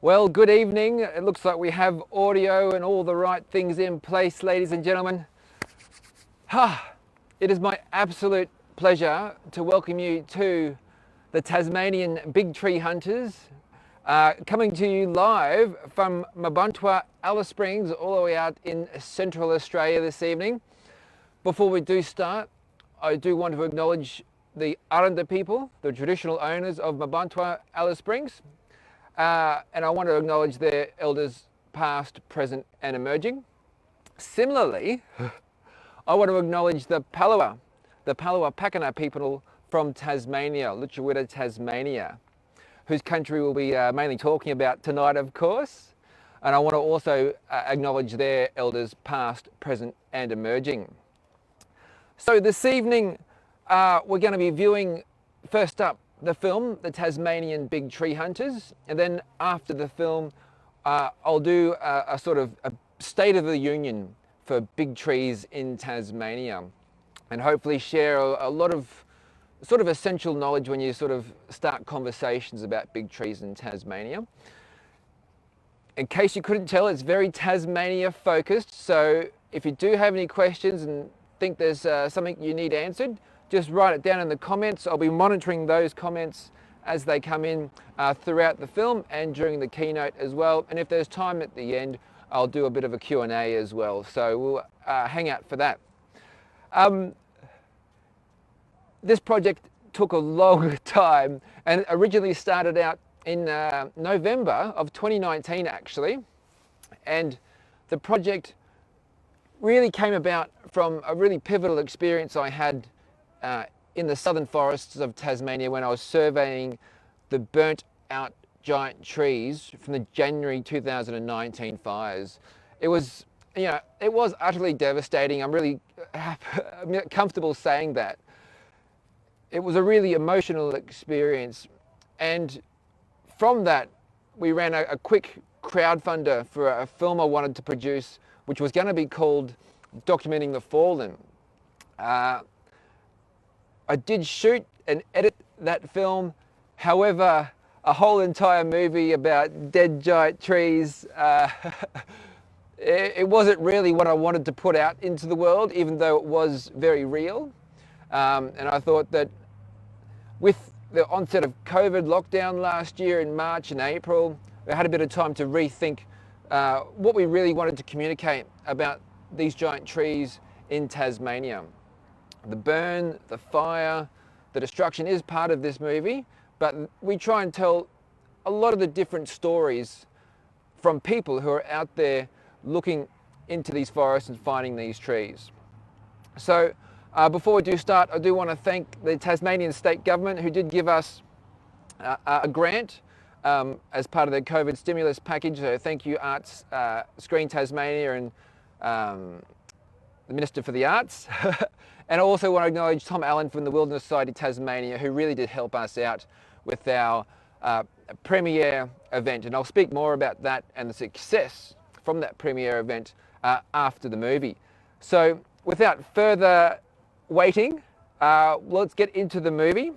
Well, good evening. It looks like we have audio and all the right things in place, ladies and gentlemen. It is my absolute pleasure to welcome you to the Tasmanian Big Tree Hunters, coming to you live from Mabuntua, Alice Springs, all the way out in Central Australia this evening. Before we do start, I do want to acknowledge the Aranda people, the traditional owners of Mabuntua, Alice Springs. And I want to acknowledge their elders past, present and emerging. Similarly, I want to acknowledge the Palawa Pakana people from Tasmania, Lutruwita, Tasmania, whose country we'll be mainly talking about tonight, of course. And I want to also acknowledge their elders past, present and emerging. So this evening, we're going to be viewing, first up, the film, The Tasmanian Big Tree Hunters, and then after the film, I'll do a sort of a State of the Union for big trees in Tasmania, and hopefully share a lot of sort of essential knowledge when you sort of start conversations about big trees in Tasmania. In case you couldn't tell, it's very Tasmania focused, so if you do have any questions and think there's something you need answered, just write it down in the comments. I'll be monitoring those comments as they come in throughout the film and during the keynote as well. And if there's time at the end, I'll do a bit of a Q&A as well. So we'll hang out for that. This project took a long time and originally started out in November of 2019 actually. And the project really came about from a really pivotal experience I had in the southern forests of Tasmania when I was surveying the burnt out giant trees from the January 2019 fires. It was, it was utterly devastating. I'm really comfortable saying that. It was a really emotional experience. And from that, we ran a quick crowdfunder for a film I wanted to produce, which was going to be called Documenting the Fallen. I did shoot and edit that film. However, a whole entire movie about dead giant trees, it wasn't really what I wanted to put out into the world, even though it was very real. And I thought that with the onset of COVID lockdown last year in March and April, we had a bit of time to rethink what we really wanted to communicate about these giant trees in Tasmania. The burn, the fire, the destruction is part of this movie, but we try and tell a lot of the different stories from people who are out there looking into these forests and finding these trees. So before we do start, I do want to thank the Tasmanian state government who did give us a grant as part of their COVID stimulus package. So thank you Arts Screen Tasmania and the Minister for the Arts. And I also want to acknowledge Tom Allen from the Wilderness Society Tasmania, who really did help us out with our premiere event. And I'll speak more about that and the success from that premiere event after the movie. So without further waiting, let's get into the movie.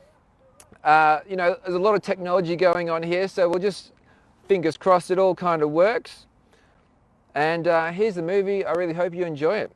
There's a lot of technology going on here, so we'll just fingers crossed it all kind of works. And here's the movie. I really hope you enjoy it.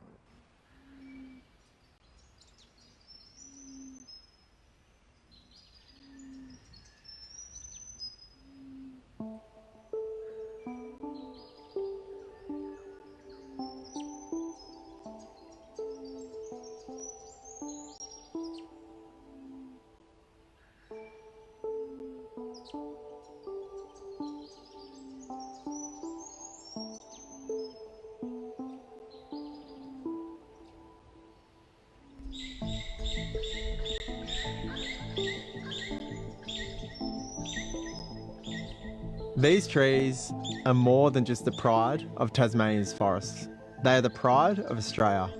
These trees are more than just the pride of Tasmania's forests. They are the pride of Australia.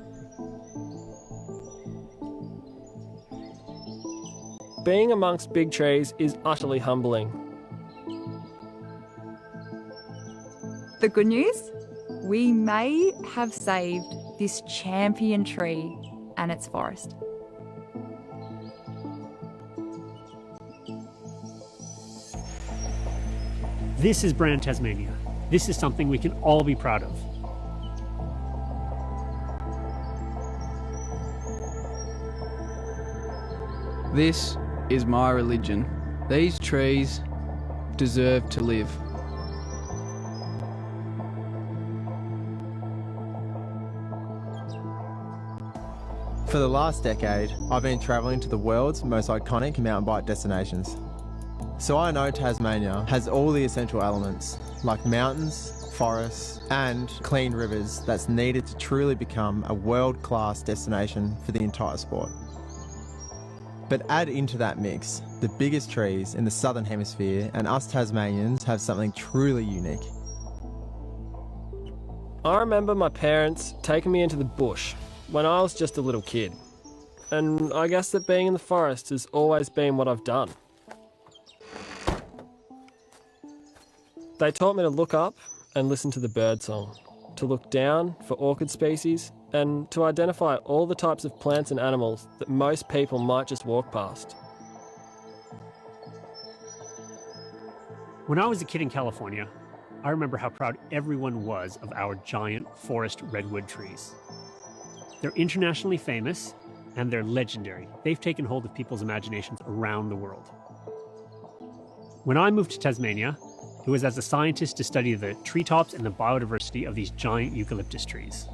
Being amongst big trees is utterly humbling. The good news? We may have saved this champion tree and its forest. This is brand Tasmania. This is something we can all be proud of. This is my religion. These trees deserve to live. For the last decade, I've been travelling to the world's most iconic mountain bike destinations. So I know Tasmania has all the essential elements, like mountains, forests, and clean rivers that's needed to truly become a world-class destination for the entire sport. But add into that mix the biggest trees in the southern hemisphere, and us Tasmanians have something truly unique. I remember my parents taking me into the bush when I was just a little kid. And I guess that being in the forest has always been what I've done. They taught me to look up and listen to the birdsong, to look down for orchid species, and to identify all the types of plants and animals that most people might just walk past. When I was a kid in California, I remember how proud everyone was of our giant forest redwood trees. They're internationally famous, and they're legendary. They've taken hold of people's imaginations around the world. When I moved to Tasmania, it was as a scientist to study the treetops and the biodiversity of these giant eucalyptus trees.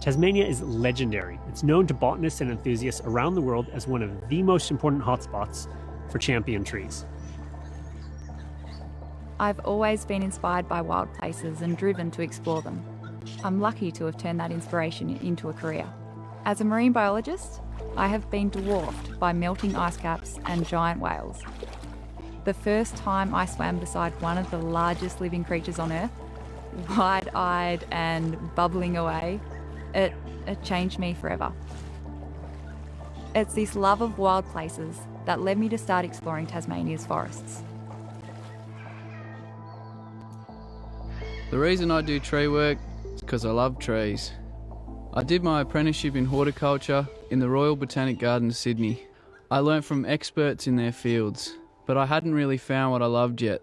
Tasmania is legendary. It's known to botanists and enthusiasts around the world as one of the most important hotspots for champion trees. I've always been inspired by wild places and driven to explore them. I'm lucky to have turned that inspiration into a career. As a marine biologist, I have been dwarfed by melting ice caps and giant whales. The first time I swam beside one of the largest living creatures on Earth, wide-eyed and bubbling away, it changed me forever. It's this love of wild places that led me to start exploring Tasmania's forests. The reason I do tree work is because I love trees. I did my apprenticeship in horticulture in the Royal Botanic Gardens, Sydney. I learnt from experts in their fields, but I hadn't really found what I loved yet.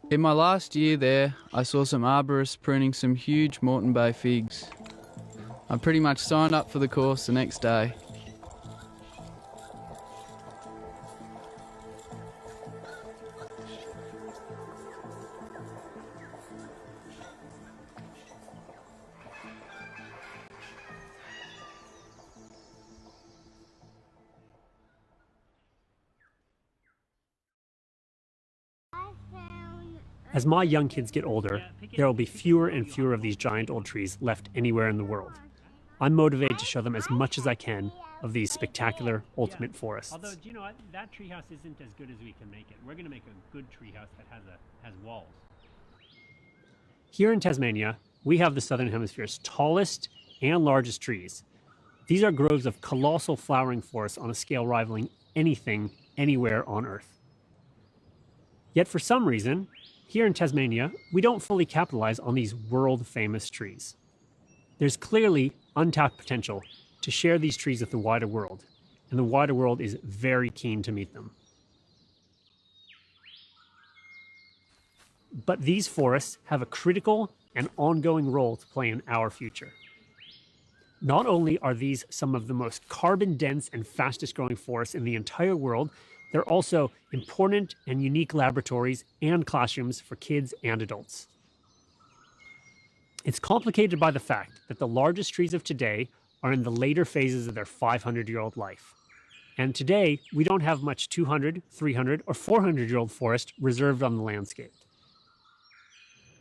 In my last year there, I saw some arborists pruning some huge Moreton Bay figs. I pretty much signed up for the course the next day. As my young kids get older, there will be fewer and fewer of these giant old trees left anywhere in the world. I'm motivated to show them as much as I can of these spectacular ultimate forests. Although, do you know what? That treehouse isn't as good as we can make it. We're going to make a good treehouse that has walls. Here in Tasmania, we have the Southern Hemisphere's tallest and largest trees. These are groves of colossal flowering forests on a scale rivaling anything, anywhere on Earth. Yet for some reason, here in Tasmania, we don't fully capitalize on these world-famous trees. There's clearly untapped potential to share these trees with the wider world, and the wider world is very keen to meet them. But these forests have a critical and ongoing role to play in our future. Not only are these some of the most carbon-dense and fastest-growing forests in the entire world, they're also important and unique laboratories and classrooms for kids and adults. It's complicated by the fact that the largest trees of today are in the later phases of their 500-year-old life. And today, we don't have much 200, 300, or 400-year-old forest reserved on the landscape.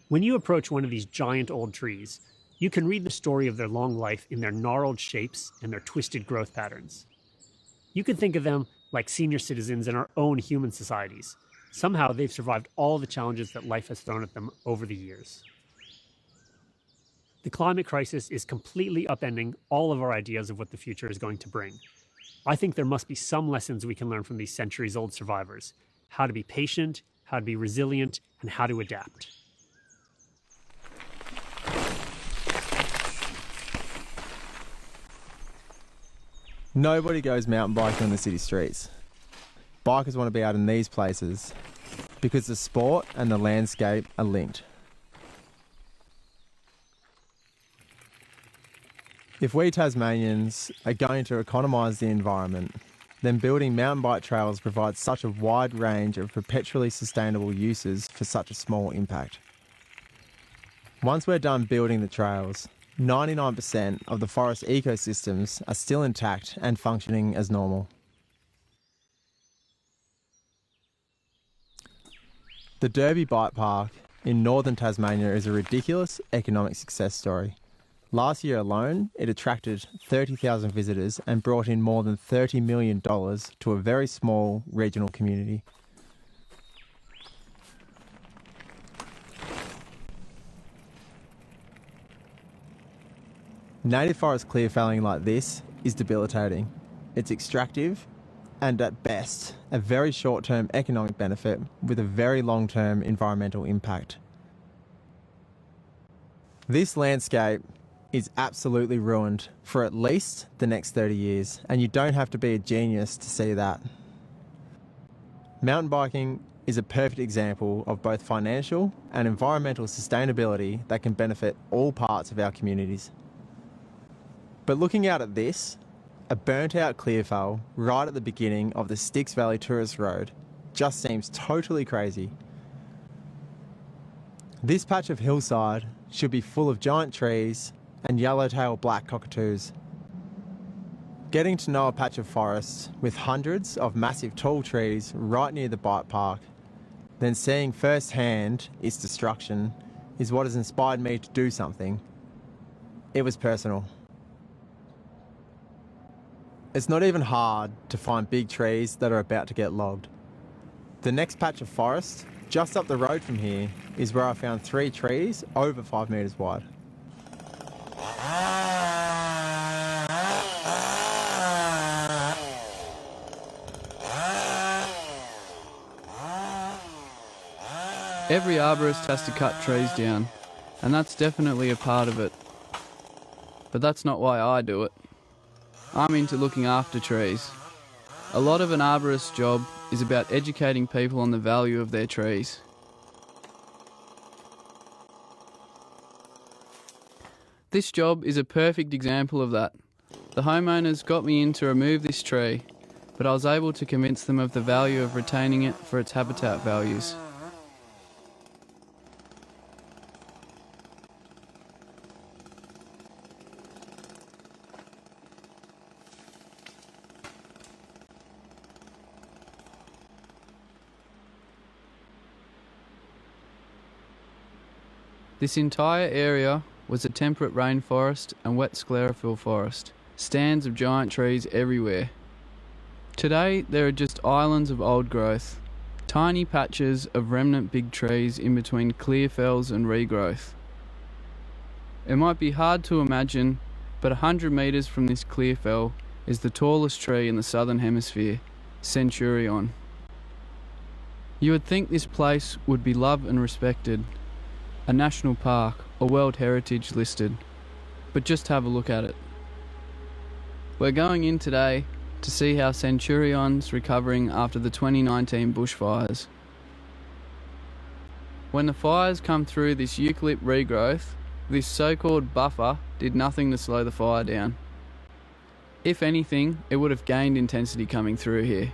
When you approach one of these giant old trees, you can read the story of their long life in their gnarled shapes and their twisted growth patterns. You can think of them like senior citizens in our own human societies. Somehow they've survived all the challenges that life has thrown at them over the years. The climate crisis is completely upending all of our ideas of what the future is going to bring. I think there must be some lessons we can learn from these centuries-old survivors: how to be patient, how to be resilient, and how to adapt. Nobody goes mountain biking on the city streets. bikers want to be out in these places because the sport and the landscape are linked. If we Tasmanians are going to economise the environment, then building mountain bike trails provides such a wide range of perpetually sustainable uses for such a small impact. Once we're done building the trails, 99% of the forest ecosystems are still intact and functioning as normal. The Derby Bike Park in northern Tasmania is a ridiculous economic success story. Last year alone, it attracted 30,000 visitors and brought in more than $30 million to a very small regional community. Native forest clear felling like this is debilitating. It's extractive and at best a very short-term economic benefit with a very long-term environmental impact. This landscape is absolutely ruined for at least the next 30 years, and you don't have to be a genius to see that. Mountain biking is a perfect example of both financial and environmental sustainability that can benefit all parts of our communities. But looking out at this, a burnt out clearfell right at the beginning of the Styx Valley Tourist Road just seems totally crazy. This patch of hillside should be full of giant trees and yellowtail black cockatoos. Getting to know a patch of forest with hundreds of massive tall trees right near the bike park, then seeing firsthand its destruction is what has inspired me to do something. It was personal. It's not even hard to find big trees that are about to get logged. The next patch of forest, just up the road from here, is where I found 3 trees over 5 metres wide. Every arborist has to cut trees down, and that's definitely a part of it. But that's not why I do it. I'm into looking after trees. A lot of an arborist's job is about educating people on the value of their trees. This job is a perfect example of that. The homeowners got me in to remove this tree, but I was able to convince them of the value of retaining it for its habitat values. This entire area was a temperate rainforest and wet sclerophyll forest, stands of giant trees everywhere. Today there are just islands of old growth, tiny patches of remnant big trees in between clear fells and regrowth. It might be hard to imagine, but 100 metres from this clear fell is the tallest tree in the southern hemisphere, Centurion. You would think this place would be loved and respected, a national park or World Heritage listed, but just have a look at it. We're going in today to see how Centurion's recovering after the 2019 bushfires. When the fires come through this Eucalypt regrowth, this so-called buffer did nothing to slow the fire down. If anything, it would have gained intensity coming through here.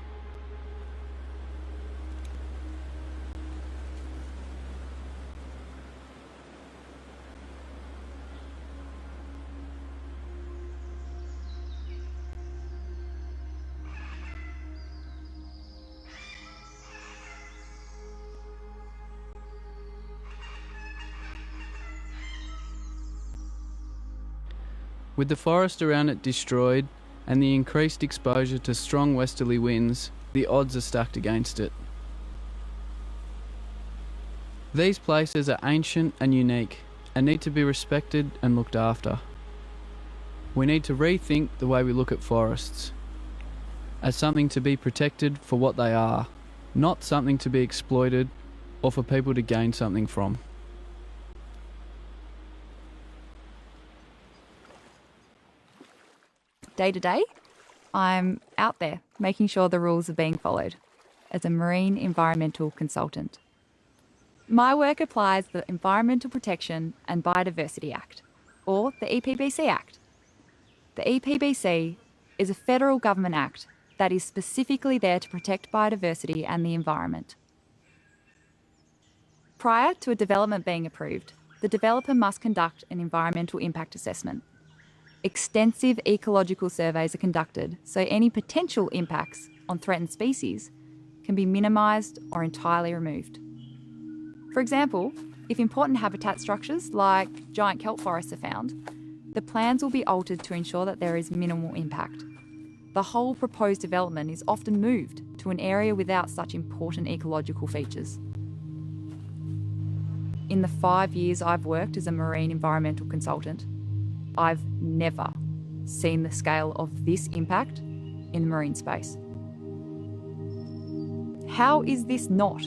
With the forest around it destroyed and the increased exposure to strong westerly winds, the odds are stacked against it. These places are ancient and unique and need to be respected and looked after. We need to rethink the way we look at forests as something to be protected for what they are, not something to be exploited or for people to gain something from. Day to day, I'm out there making sure the rules are being followed. as a marine environmental consultant. My work applies the Environmental Protection and Biodiversity Act, or the EPBC Act. The EPBC is a federal government act that is specifically there to protect biodiversity and the environment. Prior to a development being approved, the developer must conduct an environmental impact assessment. Extensive ecological surveys are conducted so any potential impacts on threatened species can be minimised or entirely removed. For example, if important habitat structures like giant kelp forests are found, the plans will be altered to ensure that there is minimal impact. The whole proposed development is often moved to an area without such important ecological features. In the 5 years I've worked as a marine environmental consultant, I've never seen the scale of this impact in the marine space. How is this not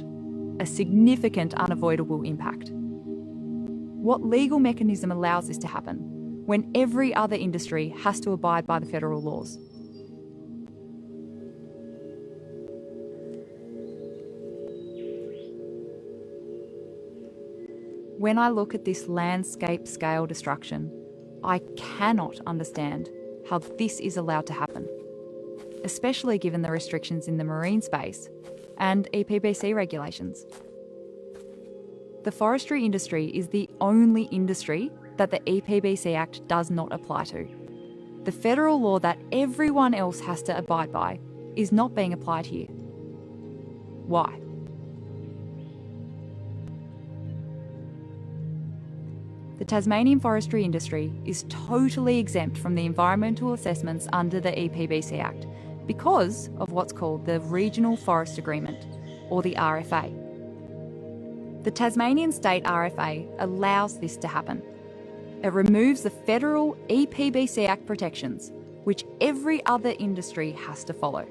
a significant unavoidable impact? What legal mechanism allows this to happen when every other industry has to abide by the federal laws? When I look at this landscape scale destruction, I cannot understand how this is allowed to happen, especially given the restrictions in the marine space and EPBC regulations. The forestry industry is the only industry that the EPBC Act does not apply to. The federal law that everyone else has to abide by is not being applied here. Why? The Tasmanian forestry industry is totally exempt from the environmental assessments under the EPBC Act because of what's called the Regional Forest Agreement, or the RFA. The Tasmanian State RFA allows this to happen. It removes the federal EPBC Act protections, which every other industry has to follow.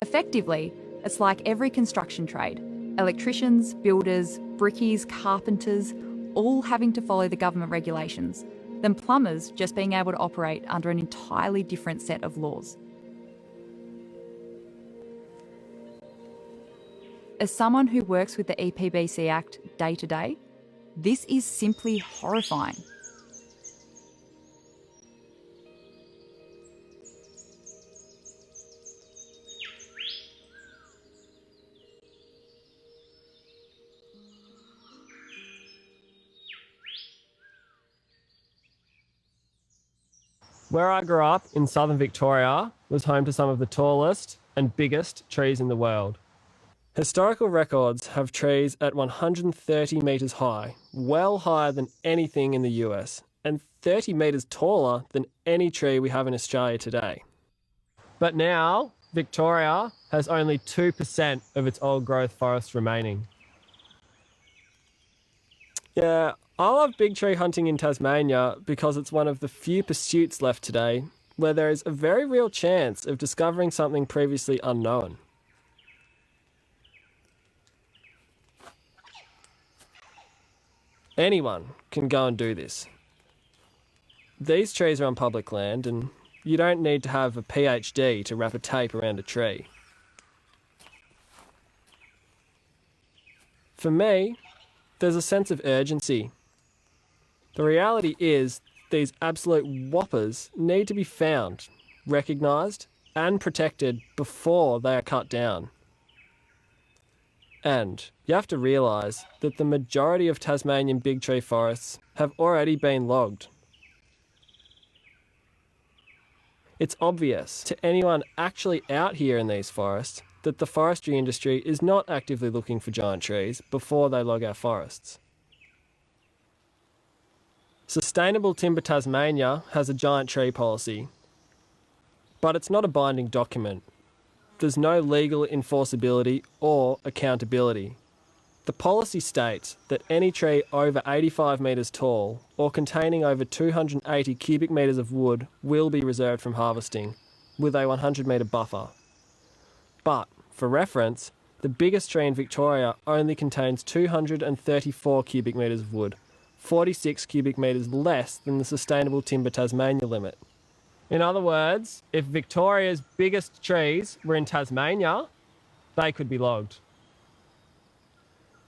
Effectively, it's like every construction trade: electricians, builders, brickies, carpenters, all having to follow the government regulations, than plumbers just being able to operate under an entirely different set of laws. As someone who works with the EPBC Act day to day, this is simply horrifying. Where I grew up in southern Victoria was home to some of the tallest and biggest trees in the world. Historical records have trees at 130 metres high, well higher than anything in the US, and 30 metres taller than any tree we have in Australia today. But now, Victoria has only 2% of its old growth forest remaining. Yeah, I love big tree hunting in Tasmania because it's one of the few pursuits left today where there is a very real chance of discovering something previously unknown. Anyone can go and do this. These trees are on public land and you don't need to have a PhD to wrap a tape around a tree. For me, there's a sense of urgency. The reality is these absolute whoppers need to be found, recognised and protected before they are cut down. And you have to realise that the majority of Tasmanian big tree forests have already been logged. It's obvious to anyone actually out here in these forests that the forestry industry is not actively looking for giant trees before they log our forests. Sustainable Timber Tasmania has a giant tree policy, but it's not a binding document. There's no legal enforceability or accountability. The policy states that any tree over 85 metres tall or containing over 280 cubic metres of wood will be reserved from harvesting, with a 100 metre buffer. But, for reference, the biggest tree in Victoria only contains 234 cubic metres of wood, 46 cubic metres less than the Sustainable Timber Tasmania limit. In other words, if Victoria's biggest trees were in Tasmania, they could be logged.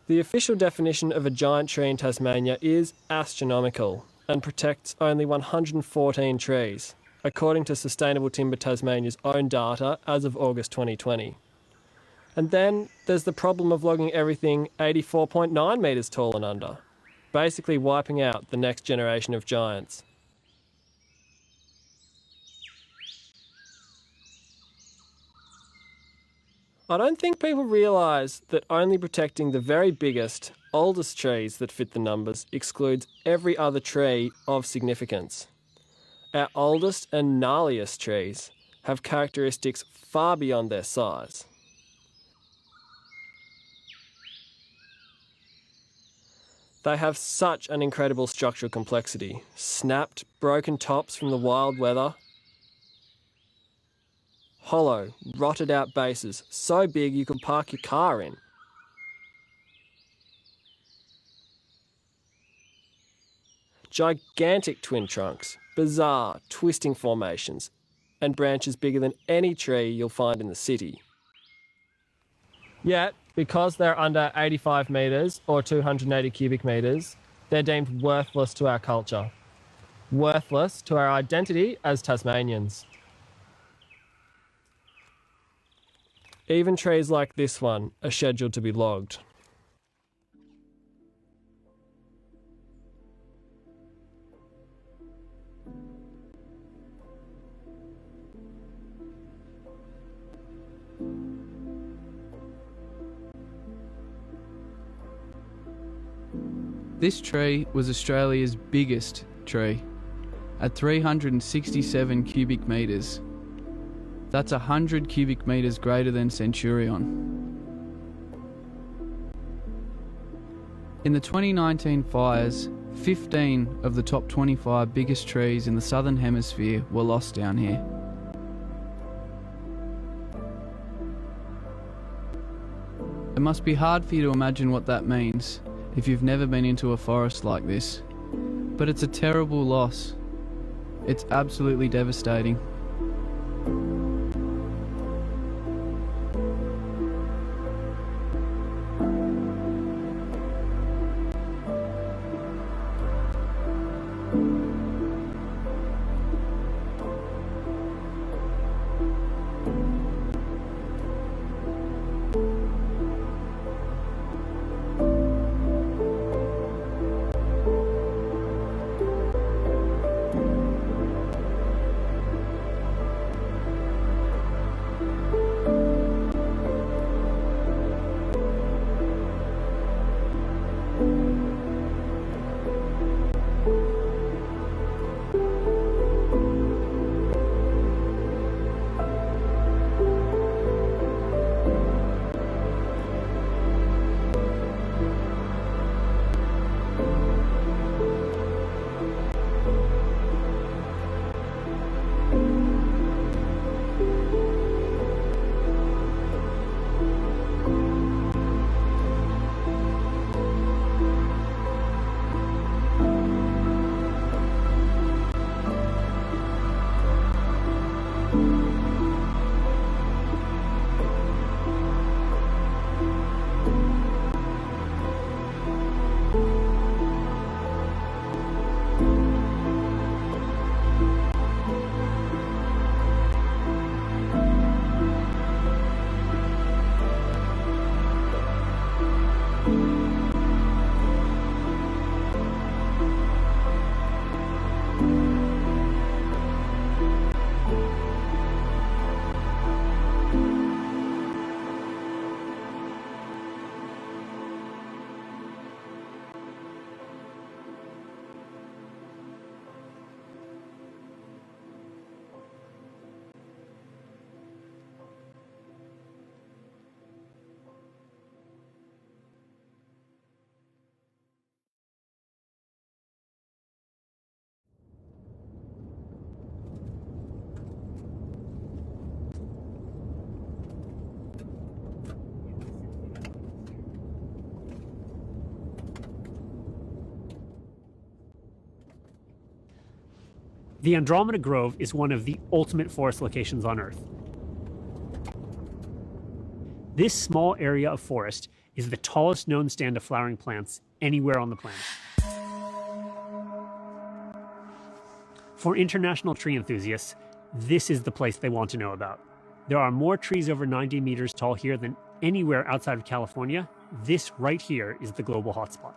The official definition of a giant tree in Tasmania is astronomical and protects only 114 trees, according to Sustainable Timber Tasmania's own data as of August 2020. And then there's the problem of logging everything 84.9 metres tall and under, basically wiping out the next generation of giants. I don't think people realise that only protecting the very biggest, oldest trees that fit the numbers excludes every other tree of significance. Our oldest and gnarliest trees have characteristics far beyond their size. They have such an incredible structural complexity. Snapped, broken tops from the wild weather. Hollow, rotted out bases, so big you could park your car in. Gigantic twin trunks, bizarre, twisting formations, and branches bigger than any tree you'll find in the city. Yet, because they're under 85 metres or 280 cubic metres, they're deemed worthless to our culture. Worthless to our identity as Tasmanians. Even trees like this one are scheduled to be logged. This tree was Australia's biggest tree, at 367 cubic metres. That's 100 cubic metres greater than Centurion. In the 2019 fires, 15 of the top 25 biggest trees in the Southern Hemisphere were lost down here. It must be hard for you to imagine what that means if you've never been into a forest like this. But it's a terrible loss. It's absolutely devastating. The Andromeda Grove is one of the ultimate forest locations on Earth. This small area of forest is the tallest known stand of flowering plants anywhere on the planet. For international tree enthusiasts, this is the place they want to know about. There are more trees over 90 meters tall here than anywhere outside of California. This right here is the global hotspot.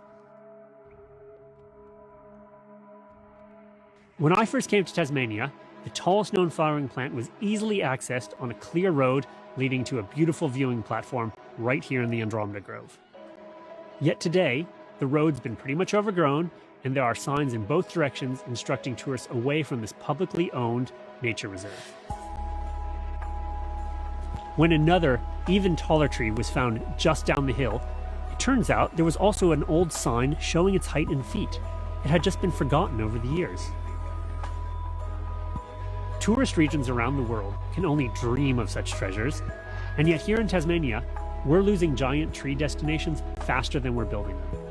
When I first came to Tasmania, the tallest known flowering plant was easily accessed on a clear road leading to a beautiful viewing platform right here in the Andromeda Grove. Yet today, the road's been pretty much overgrown, and there are signs in both directions instructing tourists away from this publicly owned nature reserve. When another, even taller tree was found just down the hill, it turns out there was also an old sign showing its height in feet. It had just been forgotten over the years. Tourist regions around the world can only dream of such treasures, and yet here in Tasmania, we're losing giant tree destinations faster than we're building them.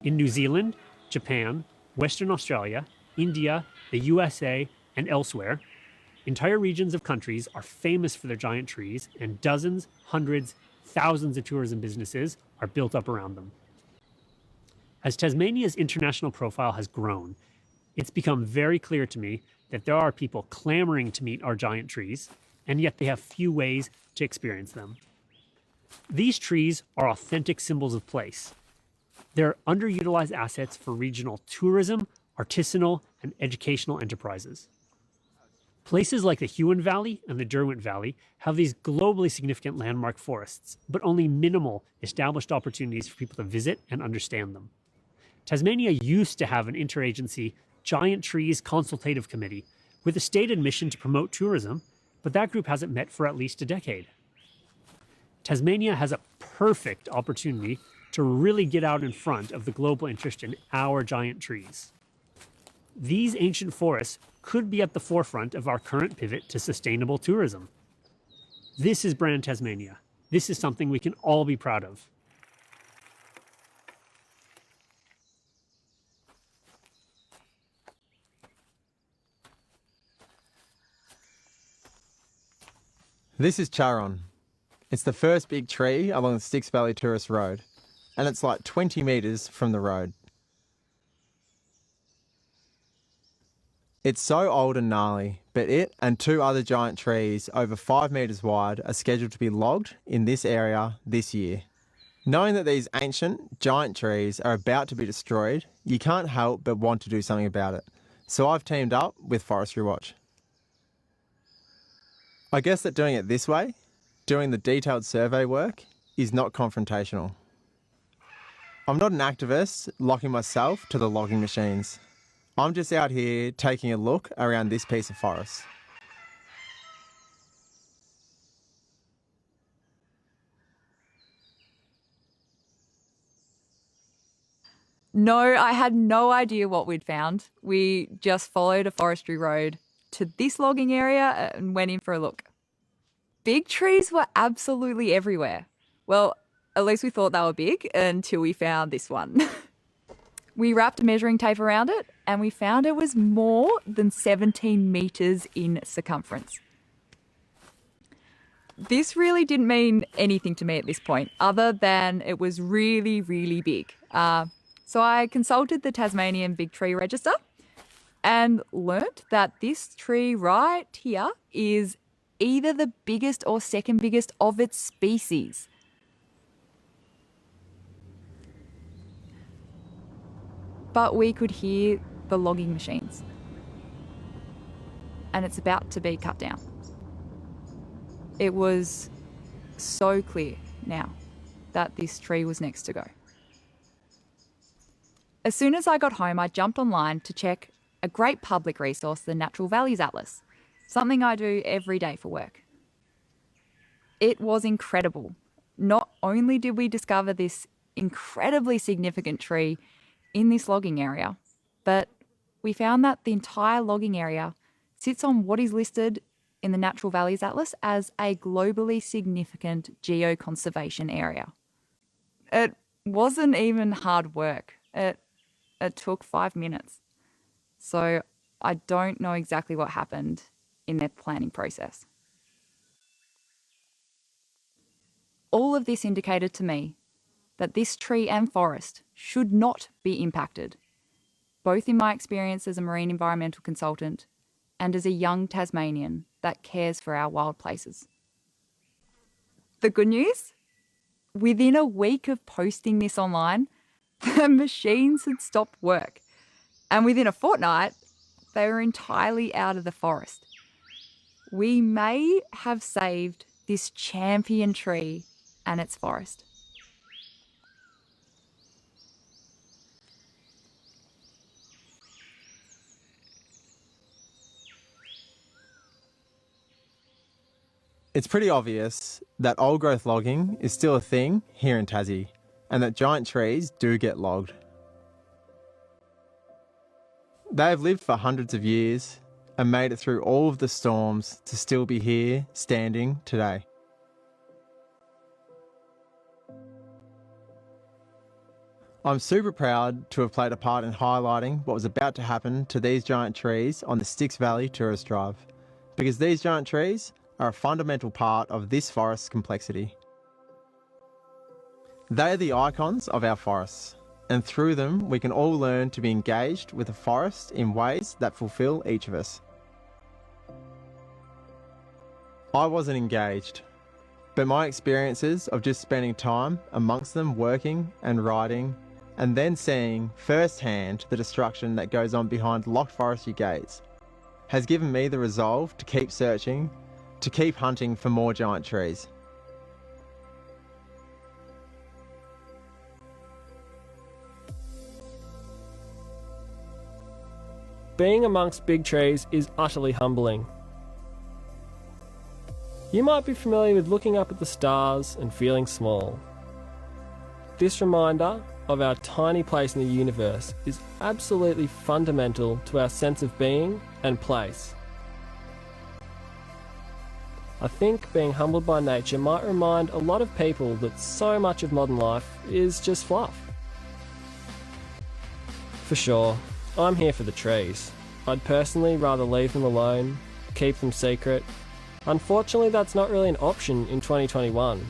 In New Zealand, Japan, Western Australia, India, the USA, and elsewhere, entire regions of countries are famous for their giant trees, and dozens, hundreds, thousands of tourism businesses are built up around them. As Tasmania's international profile has grown, it's become very clear to me that there are people clamoring to meet our giant trees, and yet they have few ways to experience them. These trees are authentic symbols of place. They're underutilized assets for regional tourism, artisanal, and educational enterprises. Places like the Huon Valley and the Derwent Valley have these globally significant landmark forests, but only minimal established opportunities for people to visit and understand them. Tasmania used to have an interagency Giant Trees Consultative Committee with a stated mission to promote tourism, but that group hasn't met for at least a decade. Tasmania has a perfect opportunity to really get out in front of the global interest in our giant trees. These ancient forests could be at the forefront of our current pivot to sustainable tourism. This is Brand Tasmania. This is something we can all be proud of. This is Charon. It's the first big tree along the Styx Valley Tourist Road, and it's like 20 metres from the road. It's so old and gnarly, but it and two other giant trees over 5 metres wide are scheduled to be logged in this area this year. Knowing that these ancient, giant trees are about to be destroyed, you can't help but want to do something about it. So I've teamed up with Forestry Watch. I guess that doing it this way, doing the detailed survey work, is not confrontational. I'm not an activist locking myself to the logging machines. I'm just out here taking a look around this piece of forest. No, I had no idea what we'd found. We just followed a forestry road to this logging area and went in for a look. Big trees were absolutely everywhere. Well, at least we thought they were big until we found this one. We wrapped measuring tape around it and we found it was more than 17 metres in circumference. This really didn't mean anything to me at this point, other than it was really, really big. So I consulted the Tasmanian Big Tree Register and learnt that this tree right here is either the biggest or second biggest of its species. But we could hear the logging machines. And it's about to be cut down. It was so clear now that this tree was next to go. As soon as I got home, I jumped online to check a great public resource, the Natural Valleys Atlas, something I do every day for work. It was incredible. Not only did we discover this incredibly significant tree in this logging area, but we found that the entire logging area sits on what is listed in the Natural Valleys Atlas as a globally significant geoconservation area. It wasn't even hard work. It took 5 minutes. So I don't know exactly what happened in their planning process. All of this indicated to me that this tree and forest should not be impacted, both in my experience as a marine environmental consultant and as a young Tasmanian that cares for our wild places. The good news? Within a week of posting this online, the machines had stopped work, and within a fortnight, they were entirely out of the forest. We may have saved this champion tree and its forest. It's pretty obvious that old growth logging is still a thing here in Tassie, and that giant trees do get logged. They have lived for hundreds of years and made it through all of the storms to still be here, standing today. I'm super proud to have played a part in highlighting what was about to happen to these giant trees on the Styx Valley Tourist Drive, because these giant trees are a fundamental part of this forest's complexity. They are the icons of our forests, and through them we can all learn to be engaged with the forest in ways that fulfill each of us. I wasn't engaged, but my experiences of just spending time amongst them working and writing, and then seeing firsthand the destruction that goes on behind locked forestry gates, has given me the resolve to keep searching, to keep hunting for more giant trees. Being amongst big trees is utterly humbling. You might be familiar with looking up at the stars and feeling small. This reminder of our tiny place in the universe is absolutely fundamental to our sense of being and place. I think being humbled by nature might remind a lot of people that so much of modern life is just fluff. For sure, I'm here for the trees. I'd personally rather leave them alone, keep them secret. Unfortunately, that's not really an option in 2021.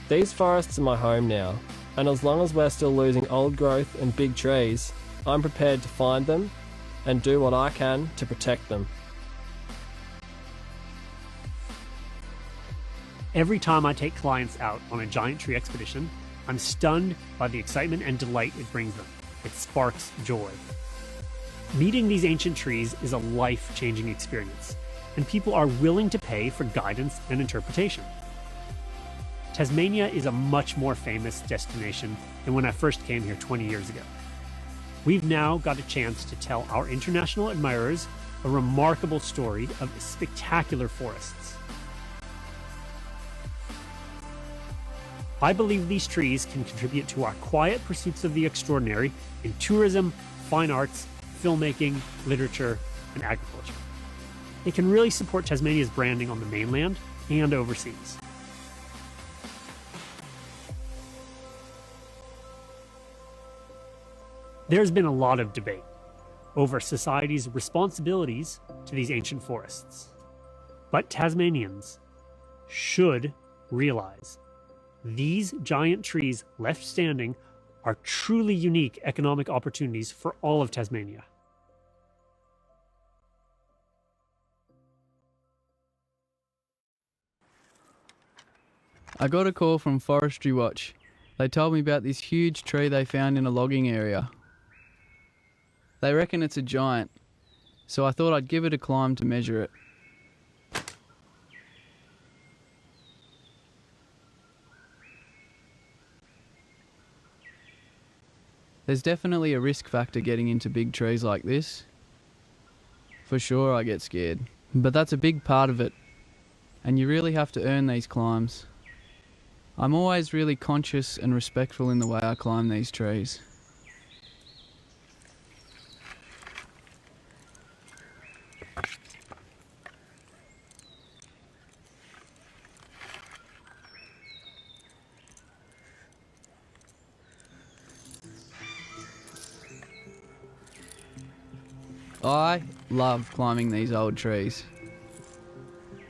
These forests are my home now, and as long as we're still losing old growth and big trees, I'm prepared to find them and do what I can to protect them. Every time I take clients out on a giant tree expedition, I'm stunned by the excitement and delight it brings them. It sparks joy. Meeting these ancient trees is a life-changing experience, and people are willing to pay for guidance and interpretation. Tasmania is a much more famous destination than when I first came here 20 years ago. We've now got a chance to tell our international admirers a remarkable story of spectacular forests. I believe these trees can contribute to our quiet pursuits of the extraordinary in tourism, fine arts, filmmaking, literature, and agriculture. It can really support Tasmania's branding on the mainland and overseas. There's been a lot of debate over society's responsibilities to these ancient forests. But Tasmanians should realize these giant trees left standing are truly unique economic opportunities for all of Tasmania. I got a call from Forestry Watch. They told me about this huge tree they found in a logging area. They reckon it's a giant, so I thought I'd give it a climb to measure it. There's definitely a risk factor getting into big trees like this. For sure I get scared, but that's a big part of it, and you really have to earn these climbs. I'm always really conscious and respectful in the way I climb these trees. I love climbing these old trees.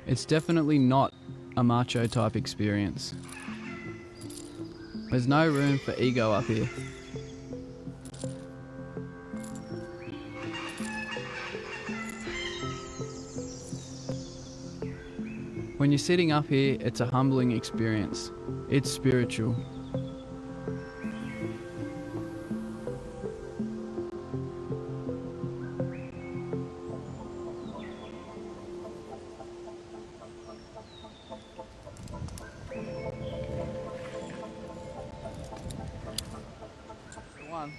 It's definitely not a macho type experience. There's no room for ego up here. When you're sitting up here, it's a humbling experience. It's spiritual. One.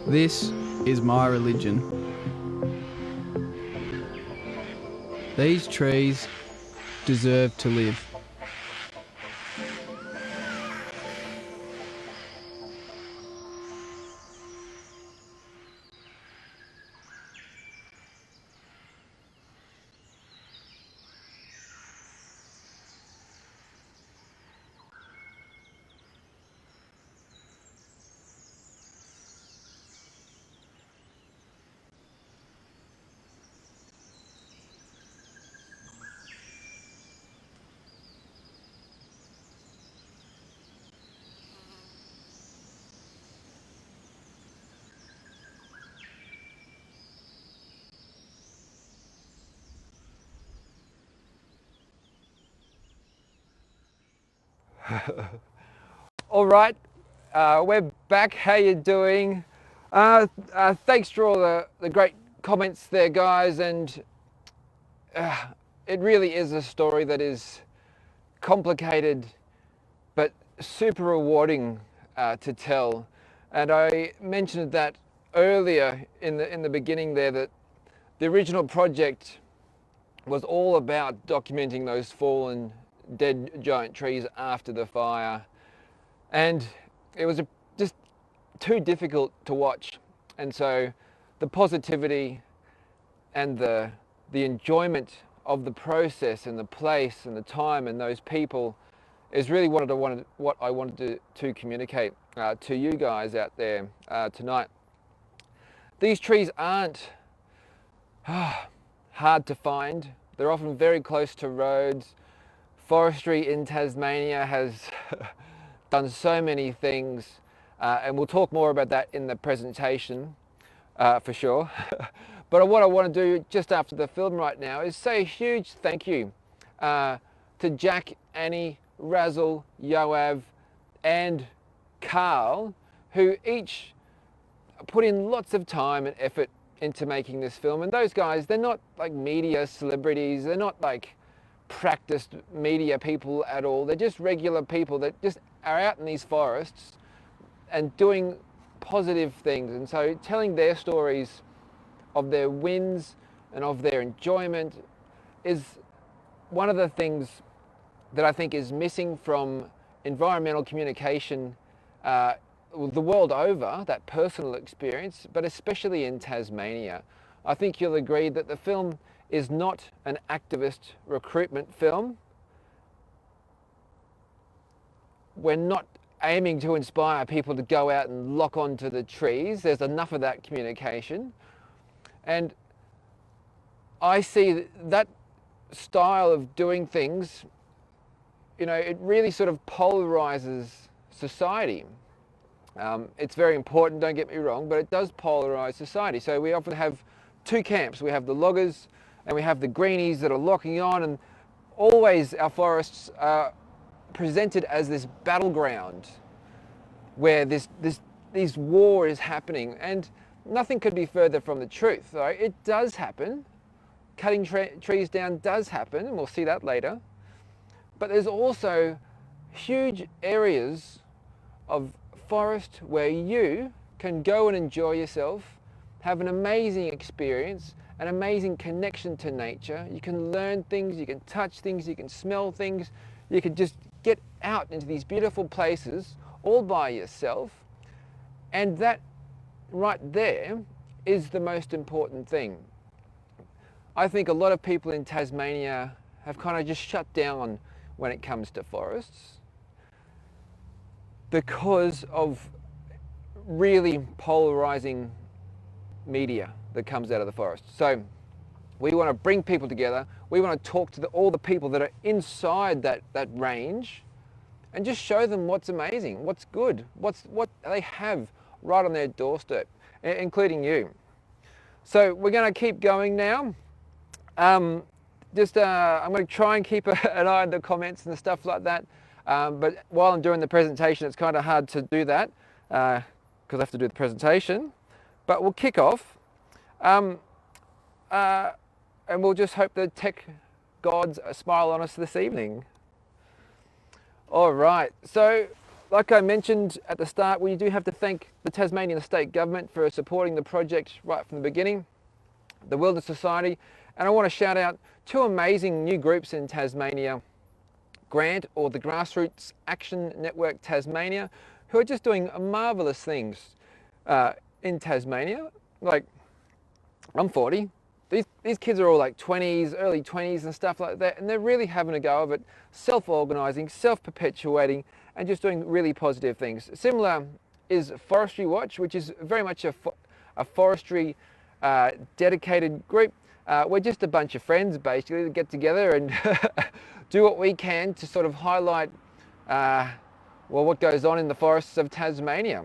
This is my religion. These trees deserve to live. All right, we're back. How you doing? Thanks for all the great comments there, guys. And it really is a story that is complicated, but super rewarding to tell. And I mentioned that earlier in the beginning there, that the original project was all about documenting those fallen dead giant trees after the fire, and it was just too difficult to watch. And so the positivity and the enjoyment of the process and the place and the time and those people is really what I wanted to communicate to you guys out there tonight. These trees aren't hard to find. They're often very close to roads. Forestry in Tasmania has done so many things, and we'll talk more about that in the presentation for sure. But what I want to do just after the film right now is say a huge thank you to Jack, Annie, Razzle, Yoav and Carl, who each put in lots of time and effort into making this film. And those guys, they're not like media celebrities, they're not like practiced media people at all. They're just regular people that just are out in these forests and doing positive things. And so telling their stories of their wins and of their enjoyment is one of the things that I think is missing from environmental communication the world over, that personal experience, but especially in Tasmania. I think you'll agree that the film is not an activist recruitment film. We're not aiming to inspire people to go out and lock onto the trees. There's enough of that communication. And I see that style of doing things, you know, it really sort of polarizes society. It's very important, don't get me wrong, but it does polarize society. So we often have two camps. We have the loggers and we have the greenies that are locking on, and always our forests are presented as this battleground where this war is happening, and nothing could be further from the truth. So it does happen. Cutting trees down does happen, and we'll see that later. But there's also huge areas of forest where you can go and enjoy yourself, have an amazing experience, an amazing connection to nature. You can learn things, you can touch things, you can smell things, you can just get out into these beautiful places all by yourself. And that right there is the most important thing. I think a lot of people in Tasmania have kind of just shut down when it comes to forests because of really polarizing media that comes out of the forest. So we want to bring people together. We want to talk to all the people that are inside that range and just show them what's amazing, what's good, what they have right on their doorstep, including you. So we're going to keep going now. I'm going to try and keep an eye on the comments and stuff like that. But while I'm doing the presentation, it's kind of hard to do that because I have to do the presentation. But we'll kick off. And we'll just hope the tech gods smile on us this evening. All right, so like I mentioned at the start, we do have to thank the Tasmanian State Government for supporting the project right from the beginning, the Wilderness Society, and I want to shout out two amazing new groups in Tasmania, Grant, or the Grassroots Action Network Tasmania, who are just doing marvellous things in Tasmania. Like, I'm 40. These kids are all like 20s, early 20s and stuff like that, and they're really having a go of it, self-organising, self-perpetuating, and just doing really positive things. Similar is Forestry Watch, which is very much a forestry dedicated group. We're just a bunch of friends basically that get together and do what we can to sort of highlight what goes on in the forests of Tasmania.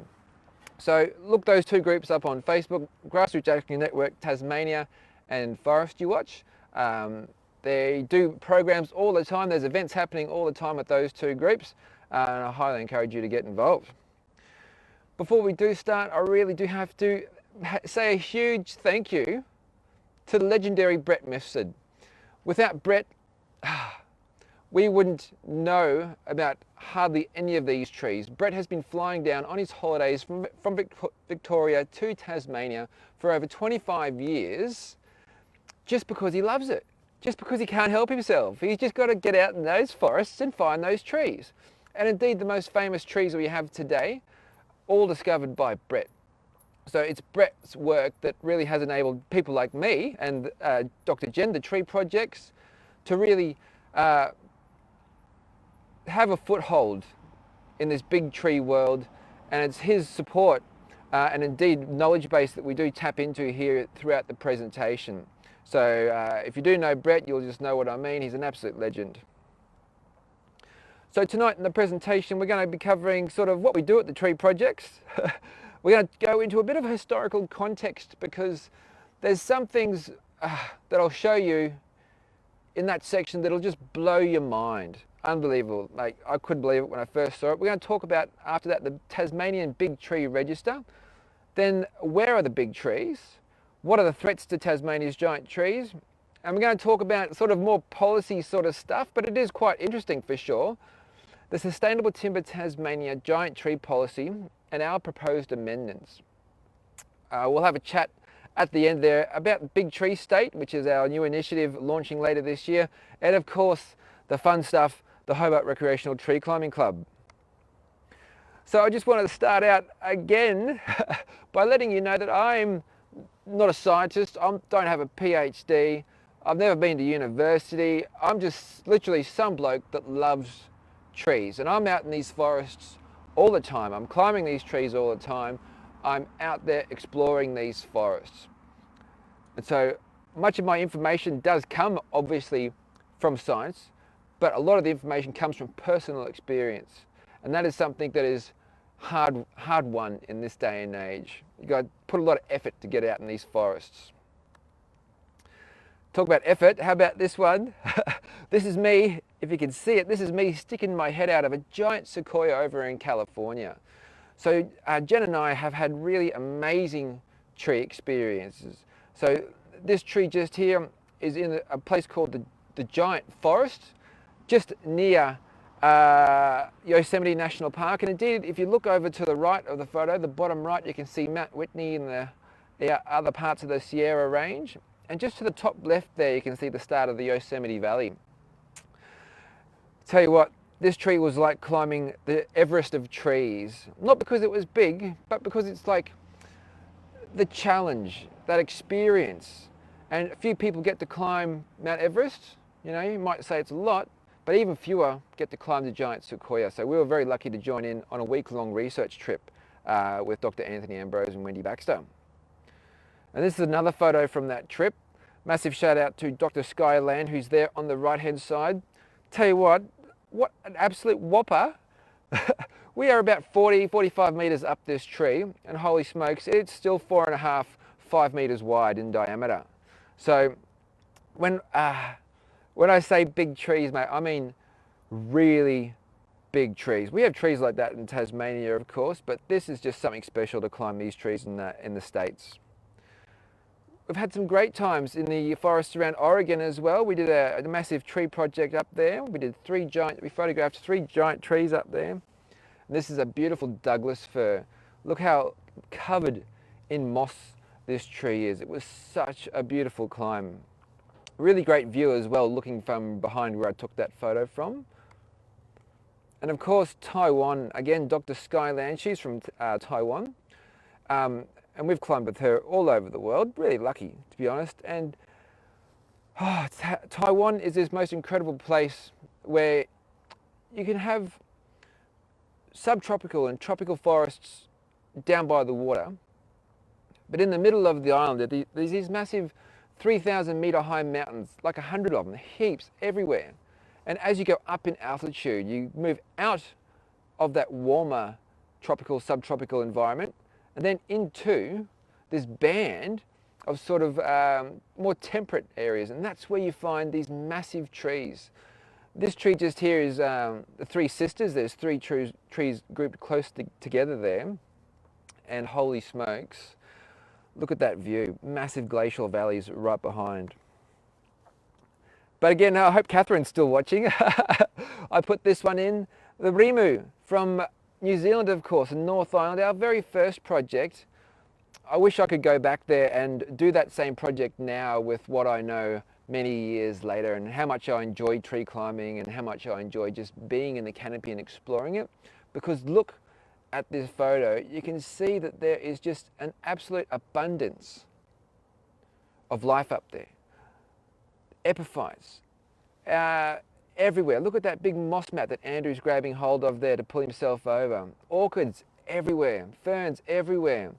So look those two groups up on Facebook, Grassroots Action Network Tasmania and Forestry Watch. They do programs all the time. There's events happening all the time with those two groups, and I highly encourage you to get involved. Before we do start, I really do have to say a huge thank you to the legendary Brett Mifsud. Without Brett, we wouldn't know about hardly any of these trees. Brett has been flying down on his holidays from Victoria to Tasmania for over 25 years just because he loves it, just because he can't help himself. He's just got to get out in those forests and find those trees. And indeed, the most famous trees we have today, all discovered by Brett. So it's Brett's work that really has enabled people like me and Dr. Jen, the tree projects, to really have a foothold in this big tree world, and it's his support and indeed knowledge base that we do tap into here throughout the presentation. So if you do know Brett, you'll just know what I mean. He's an absolute legend. So tonight in the presentation, we're going to be covering sort of what we do at the tree projects. We're going to go into a bit of historical context because there's some things that I'll show you in that section that'll just blow your mind. Unbelievable. Like, I couldn't believe it when I first saw it. We're going to talk about, after that, the Tasmanian Big Tree Register. Then, where are the big trees? What are the threats to Tasmania's giant trees? and we're going to talk about sort of more policy sort of stuff, but it is quite interesting for sure. The Sustainable Timber Tasmania Giant Tree Policy and our proposed amendments. We'll have a chat at the end there about Big Tree State, which is our new initiative launching later this year, and of course the fun stuff, the Hobart Recreational Tree Climbing Club. So I just wanted to start out again by letting you know that I'm not a scientist. I don't have a PhD. I've never been to university. I'm just literally some bloke that loves trees, and I'm out in these forests all the time. I'm climbing these trees all the time. I'm out there exploring these forests. And so much of my information does come obviously from science, but a lot of the information comes from personal experience. And that is something that is hard won in this day and age. You've got to put a lot of effort to get out in these forests. Talk about effort, how about this one? This is me, if you can see it, this is me sticking my head out of a giant sequoia over in California. So Jen and I have had really amazing tree experiences. So this tree just here is in a place called the Giant Forest, just near Yosemite National Park. And indeed, if you look over to the right of the photo, the bottom right, you can see Mount Whitney and the other parts of the Sierra Range. And just to the top left there, you can see the start of the Yosemite Valley. Tell you what, this tree was like climbing the Everest of trees. Not because it was big, but because it's like the challenge, that experience. And a few people get to climb Mount Everest. You know, you might say it's a lot, but even fewer get to climb the giant sequoia. So we were very lucky to join in on a week-long research trip with Dr. Anthony Ambrose and Wendy Baxter. And this is another photo from that trip. Massive shout out to Dr. Skyland, who's there on the right-hand side. Tell you what an absolute whopper. We are about 45 meters up this tree, and holy smokes, it's still 4.5, 5 meters wide in diameter. So when I say big trees, mate, I mean really big trees. We have trees like that in Tasmania, of course, but this is just something special to climb these trees in the States. We've had some great times in the forests around Oregon as well. We did a massive tree project up there. We photographed 3 giant trees up there. And this is a beautiful Douglas fir. Look how covered in moss this tree is. It was such a beautiful climb. Really great view as well, looking from behind where I took that photo from. And of course, Taiwan, again, Dr. Skyland, she's from Taiwan. And we've climbed with her all over the world, really lucky to be honest. And Taiwan is this most incredible place where you can have subtropical and tropical forests down by the water. But in the middle of the island, there's these massive 3,000 meter high mountains, like 100 of them, heaps everywhere. And as you go up in altitude, you move out of that warmer tropical, subtropical environment, and then into this band of sort of more temperate areas. And that's where you find these massive trees. This tree just here is the Three Sisters. There's 3 trees grouped close together there. And holy smokes, look at that view. Massive glacial valleys right behind. But again, I hope Catherine's still watching. I put this one in. The Rimu from New Zealand, of course, and North Island, our very first project. I wish I could go back there and do that same project now with what I know many years later, and how much I enjoy tree climbing and how much I enjoy just being in the canopy and exploring it. Because look at this photo, you can see that there is just an absolute abundance of life up there. Epiphytes, everywhere. Look at that big moss mat that Andrew's grabbing hold of there to pull himself over. Orchids everywhere, ferns everywhere.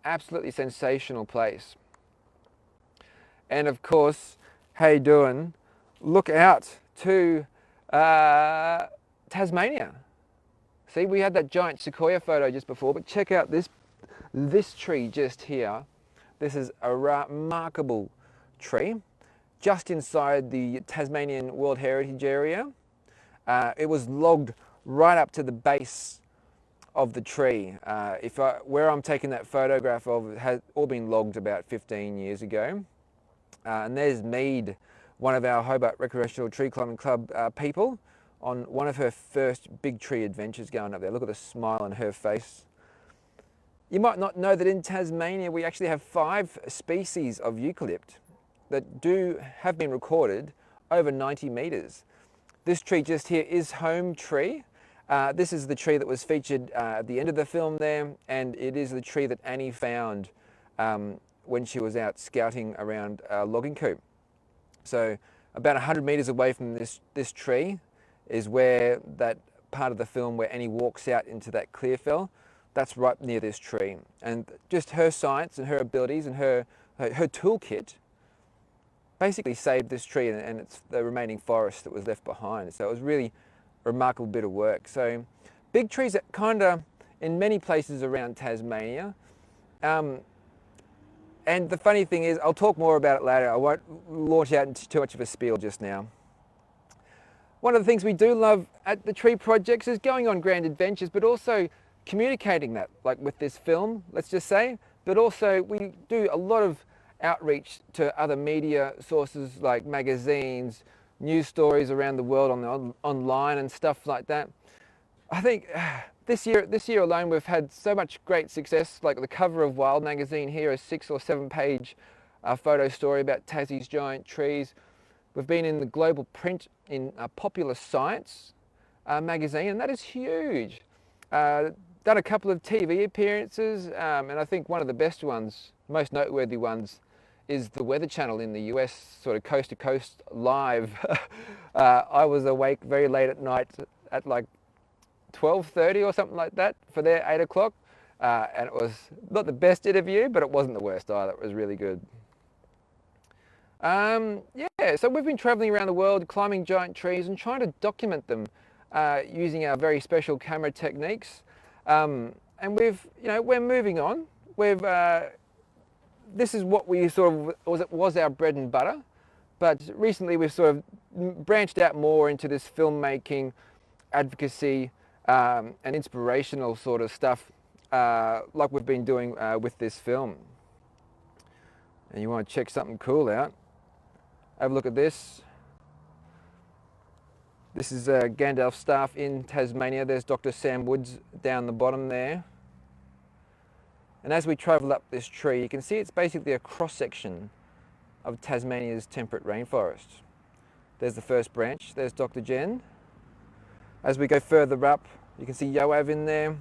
Absolutely sensational place. And of course, how you doing? Look out to Tasmania. See, we had that giant sequoia photo just before, but check out this tree just here. This is a remarkable tree, just inside the Tasmanian World Heritage Area. It was logged right up to the base of the tree. Where I'm taking that photograph of has all been logged about 15 years ago. And there's Mead, one of our Hobart Recreational Tree Climbing Club people, on one of her first big tree adventures going up there. Look at the smile on her face. You might not know that in Tasmania we actually have 5 species of eucalypt that have been recorded over 90 metres. This tree just here is Home Tree. This is the tree that was featured at the end of the film there, and it is the tree that Annie found when she was out scouting around Logging Coop. So about 100 metres away from this tree is where that part of the film where Annie walks out into that clear fell. That's right near this tree. And just her science and her abilities and her toolkit basically saved this tree and it's the remaining forest that was left behind. So it was really a remarkable bit of work. So big trees that kind of in many places around Tasmania. And the funny thing is, I'll talk more about it later. I won't launch out into too much of a spiel just now. One of the things we do love at the tree projects is going on grand adventures, but also communicating that, like with this film, let's just say, but also we do a lot of outreach to other media sources like magazines, news stories around the world online and stuff like that. I think this year alone we've had so much great success, like the cover of Wild magazine here, a 6 or 7 page photo story about Tassie's giant trees. We've been in the global print in Popular Science magazine, and that is huge. Done a couple of TV appearances, and I think one of the best ones, most noteworthy ones, is the Weather Channel in the US, sort of coast to coast live. I was awake very late at night at like 12:30 or something like that for their 8 o'clock, and it was not the best interview, but it wasn't the worst either. It was really good. Yeah, so we've been traveling around the world, climbing giant trees and trying to document them using our very special camera techniques. And we're moving on. This is what we sort of was our bread and butter, but recently we've sort of branched out more into this filmmaking, advocacy, and inspirational sort of stuff, like we've been doing with this film. And you want to check something cool out? Have a look at this. This is Gandalf staff in Tasmania. There's Dr. Sam Woods down the bottom there. And as we travel up this tree, you can see it's basically a cross-section of Tasmania's temperate rainforest. There's the first branch. There's Dr. Jen. As we go further up, you can see Yoav in there.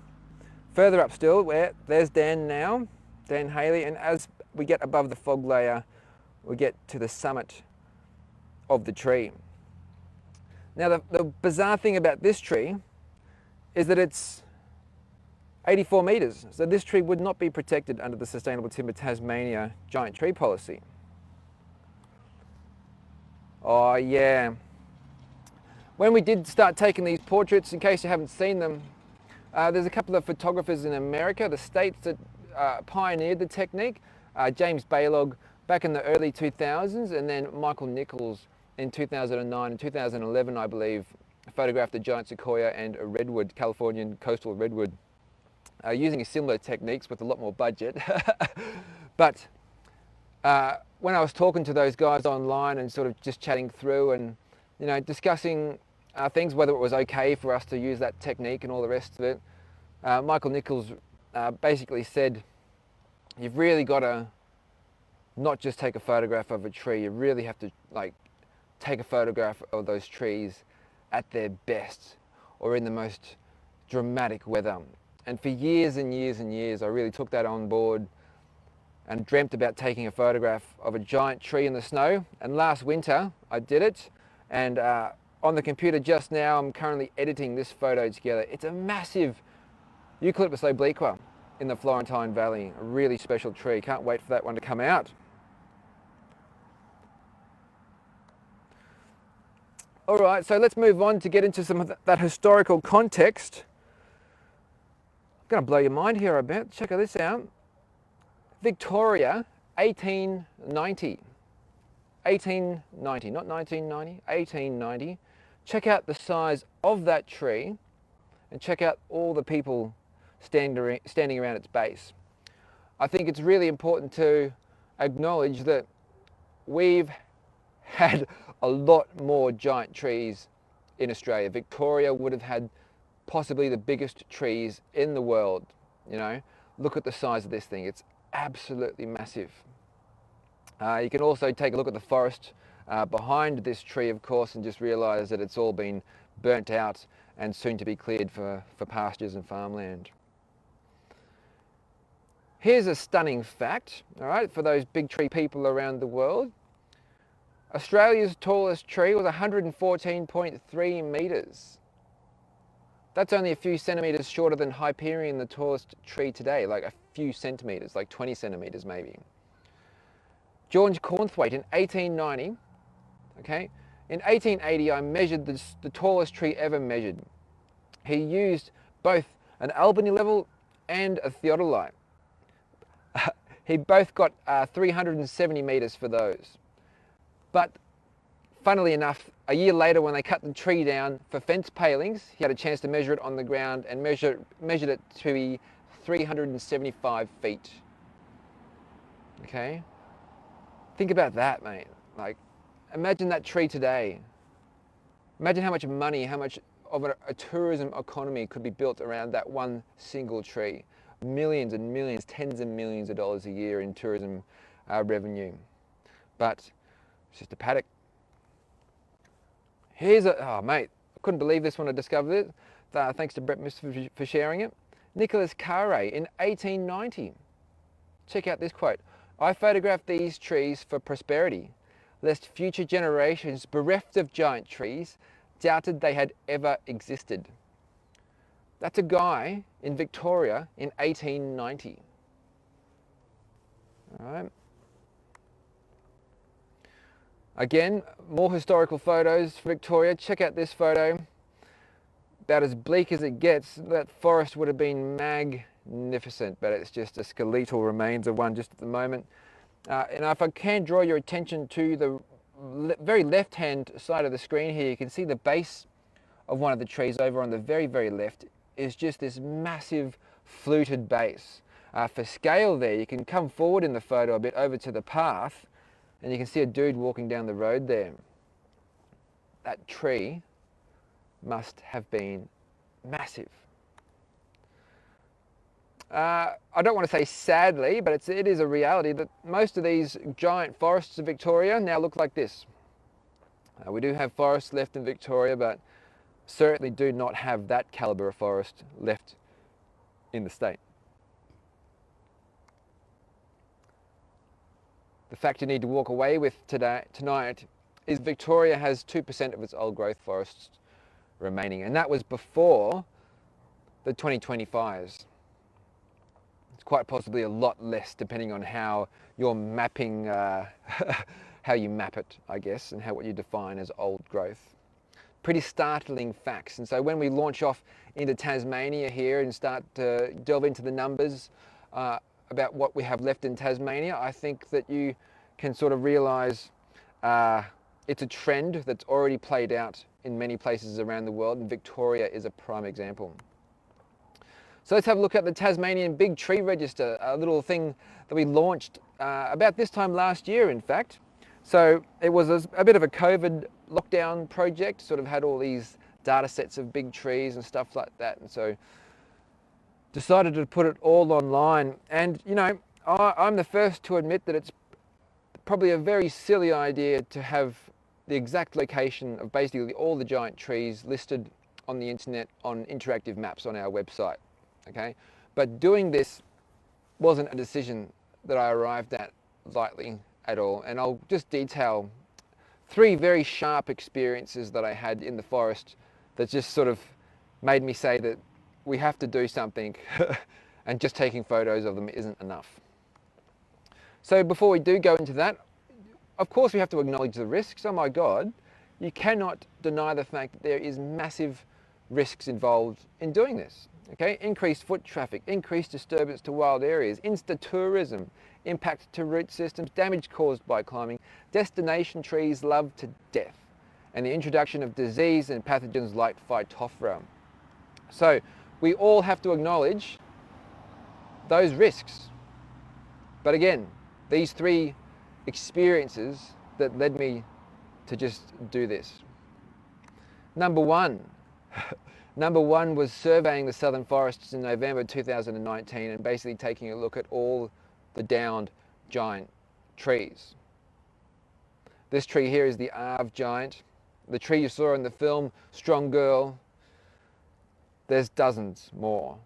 Further up still, there's Dan now, Dan Haley. And as we get above the fog layer, we get to the summit of the tree. Now the bizarre thing about this tree is that it's 84 metres, so this tree would not be protected under the Sustainable Timber Tasmania giant tree policy. Oh yeah. When we did start taking these portraits, in case you haven't seen them, there's a couple of photographers in America, the States, that pioneered the technique. James Baylog back in the early 2000s, and then Michael Nichols in 2009 and 2011, I believe, photographed a giant sequoia and a redwood, Californian coastal redwood, using similar techniques with a lot more budget. But when I was talking to those guys online and sort of just chatting through and discussing things, whether it was okay for us to use that technique and all the rest of it, Michael Nichols basically said, you've really got to not just take a photograph of a tree, you really have to take a photograph of those trees at their best or in the most dramatic weather. And for years and years and years, I really took that on board and dreamt about taking a photograph of a giant tree in the snow. And last winter, I did it. And on the computer just now, I'm currently editing this photo together. It's a massive Eucalyptus obliqua in the Florentine Valley, a really special tree. Can't wait for that one to come out. All right, so let's move on to get into some of that historical context. I'm going to blow your mind here a bit. Check this out. Victoria, 1890. 1890, not 1990, 1890. Check out the size of that tree and check out all the people standing around its base. I think it's really important to acknowledge that we've had a lot more giant trees in Australia. Victoria would have had possibly the biggest trees in the world. You know, look at the size of this thing. It's absolutely massive. You can also take a look at the forest behind this tree, of course, and just realize that it's all been burnt out and soon to be cleared for pastures and farmland. Here's a stunning fact, all right, for those big tree people around the world. Australia's tallest tree was 114.3 metres. That's only a few centimetres shorter than Hyperion, the tallest tree today, like a few centimetres, like 20 centimetres maybe. George Cornthwaite in 1890, okay, in 1880 I measured the tallest tree ever measured. He used both an Albany level and a theodolite. He both got 370 metres for those. But funnily enough, a year later when they cut the tree down for fence palings, he had a chance to measure it on the ground and measured it to be 375 feet. Okay? Think about that, mate. Like, imagine that tree today. Imagine how much money, how much of a tourism economy could be built around that one single tree. Millions and millions, tens of millions of dollars a year in tourism revenue. But it's just a paddock. Here's oh mate, I couldn't believe this when I discovered it. Thanks to Brett Miss for sharing it. Nicholas Carre in 1890. Check out this quote. I photographed these trees for prosperity, lest future generations bereft of giant trees doubted they had ever existed. That's a guy in Victoria in 1890. All right. Again, more historical photos for Victoria. Check out this photo. About as bleak as it gets. That forest would have been magnificent, but it's just a skeletal remains of one just at the moment. And if I can draw your attention to the very left-hand side of the screen here, you can see the base of one of the trees over on the very, very left is just this massive fluted base. For scale there, you can come forward in the photo a bit over to the path, and you can see a dude walking down the road there. That tree must have been massive. I don't want to say sadly, but it is a reality that most of these giant forests of Victoria now look like this. We do have forests left in Victoria, but certainly do not have that calibre of forest left in the state. The fact you need to walk away with tonight is Victoria has 2% of its old growth forests remaining, and that was before the 2020 fires. It's quite possibly a lot less depending on how you're mapping, how you map it, I guess, and what you define as old growth. Pretty startling facts. And so when we launch off into Tasmania here and start to delve into the numbers about what we have left in Tasmania, I think that you can sort of realise it's a trend that's already played out in many places around the world, and Victoria is a prime example. So let's have a look at the Tasmanian Big Tree Register, a little thing that we launched about this time last year, in fact. So it was a bit of a COVID lockdown project, sort of had all these data sets of big trees and stuff like that. And so decided to put it all online. And, you know, I'm the first to admit that it's probably a very silly idea to have the exact location of basically all the giant trees listed on the internet on interactive maps on our website. Okay, but doing this wasn't a decision that I arrived at lightly at all, and I'll just detail 3 very sharp experiences that I had in the forest that just sort of made me say that we have to do something and just taking photos of them isn't enough. So before we do go into that, of course we have to acknowledge the risks. Oh my God, you cannot deny the fact that there is massive risks involved in doing this. Okay, increased foot traffic, increased disturbance to wild areas, insta-tourism, impact to root systems, damage caused by climbing, destination trees loved to death, and the introduction of disease and pathogens like Phytophthora. So we all have to acknowledge those risks. But again, these 3 experiences that led me to just do this. Number one was surveying the southern forests in November 2019 and basically taking a look at all the downed giant trees. This tree here is the Arv giant. The tree you saw in the film, Strong Girl. There's dozens more.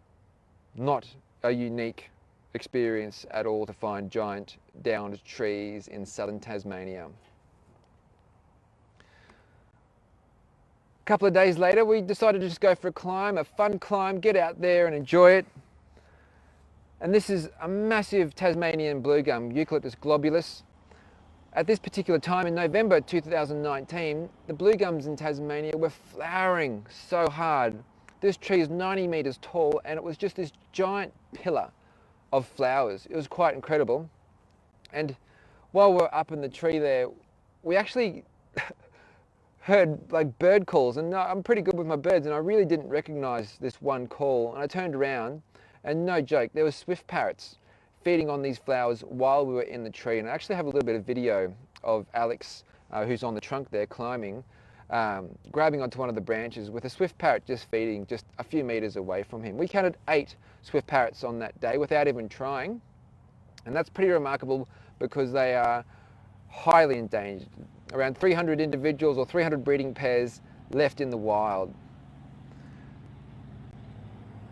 Not a unique experience at all to find giant downed trees in southern Tasmania. A couple of days later, we decided to just go for a climb, a fun climb, get out there and enjoy it. And this is a massive Tasmanian blue gum, Eucalyptus globulus. At this particular time in November 2019, the blue gums in Tasmania were flowering so hard. This tree is 90 meters tall and it was just this giant pillar of flowers. It was quite incredible. And while we're up in the tree there, we actually heard like bird calls, and I'm pretty good with my birds, and I really didn't recognize this one call. And I turned around and no joke, there were swift parrots feeding on these flowers while we were in the tree. And I actually have a little bit of video of Alex, who's on the trunk there climbing, grabbing onto one of the branches with a swift parrot just feeding just a few meters away from him. We counted 8 swift parrots on that day without even trying. And that's pretty remarkable because they are highly endangered. Around 300 individuals or 300 breeding pairs left in the wild.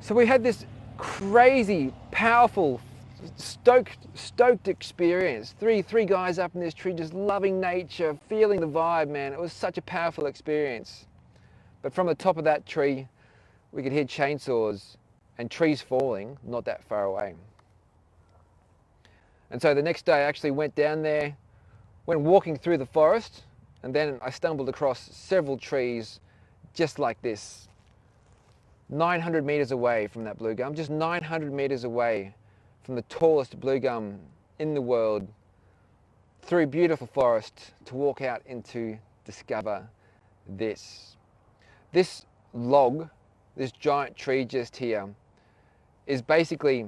So we had this crazy, powerful, stoked experience. Three guys up in this tree just loving nature, feeling the vibe, man. It was such a powerful experience. But from the top of that tree, we could hear chainsaws and trees falling not that far away. And so the next day I actually went down there, went walking through the forest, and then I stumbled across several trees just like this. 900 meters away from that blue gum, just 900 meters away from the tallest blue gum in the world, through beautiful forest to walk out into discover this. This log, this giant tree just here, is basically,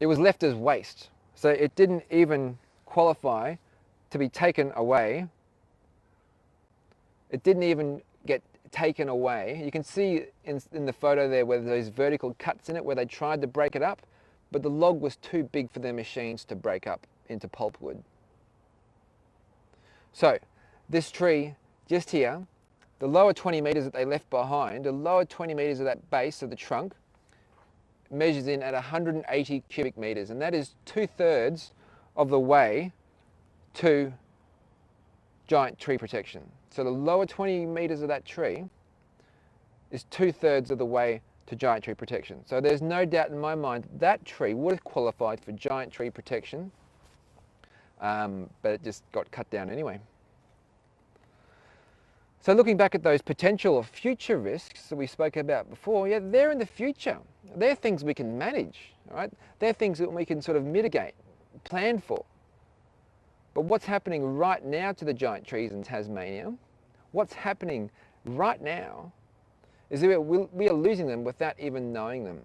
it was left as waste. So it didn't even qualify to be taken away. It didn't even get taken away. You can see in the photo there where there's vertical cuts in it where they tried to break it up, but the log was too big for their machines to break up into pulpwood. So this tree just here, the lower 20 meters that they left behind, the lower 20 meters of that base of the trunk measures in at 180 cubic meters, and that is 2/3 of the way to giant tree protection. So the lower 20 meters of that tree is 2/3 of the way to giant tree protection. So there's no doubt in my mind that tree would have qualified for giant tree protection, but it just got cut down anyway. So looking back at those potential or future risks that we spoke about before, yeah, they're in the future. They're things we can manage, all right? They're things that we can sort of mitigate, plan for. But what's happening right now to the giant trees in Tasmania, what's happening right now, is that we are losing them without even knowing them.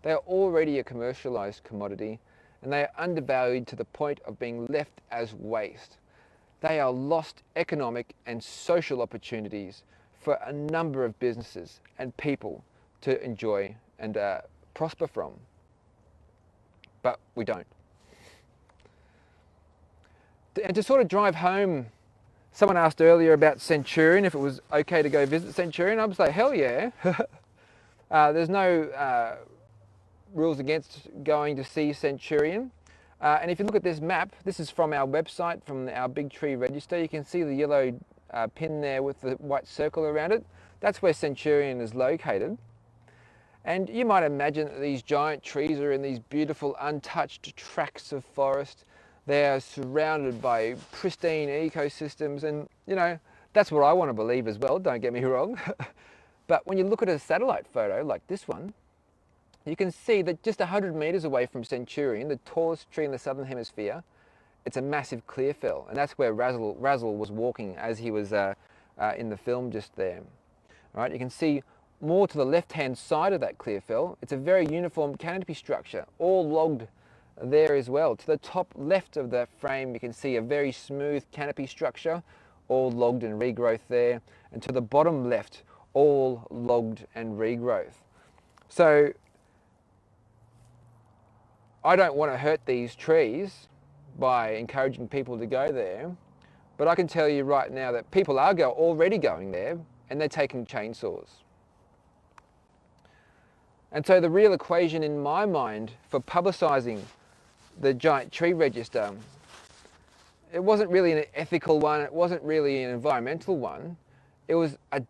They are already a commercialized commodity, and they are undervalued to the point of being left as waste. They are lost economic and social opportunities for a number of businesses and people to enjoy and prosper from. But we don't. And to sort of drive home, someone asked earlier about Centurion, if it was okay to go visit Centurion. I was like, hell yeah. There's no rules against going to see Centurion. And if you look at this map, this is from our website, from our Big Tree Register. You can see the yellow pin there with the white circle around it. That's where Centurion is located. And you might imagine that these giant trees are in these beautiful untouched tracts of forest. They are surrounded by pristine ecosystems, and you know, that's what I want to believe as well, don't get me wrong. But when you look at a satellite photo like this one, you can see that just 100 meters away from Centurion, the tallest tree in the southern hemisphere, it's a massive clearfell, and that's where Razzle was walking as he was in the film just there. All right, you can see more to the left-hand side of that clearfell. It's a very uniform canopy structure, all logged there as well. To the top left of the frame, you can see a very smooth canopy structure, all logged and regrowth there. And to the bottom left, all logged and regrowth. So I don't want to hurt these trees by encouraging people to go there, but I can tell you right now that people are already going there, and they're taking chainsaws. And so the real equation in my mind for publicising the giant tree register, it wasn't really an ethical one, it wasn't really an environmental one, it was an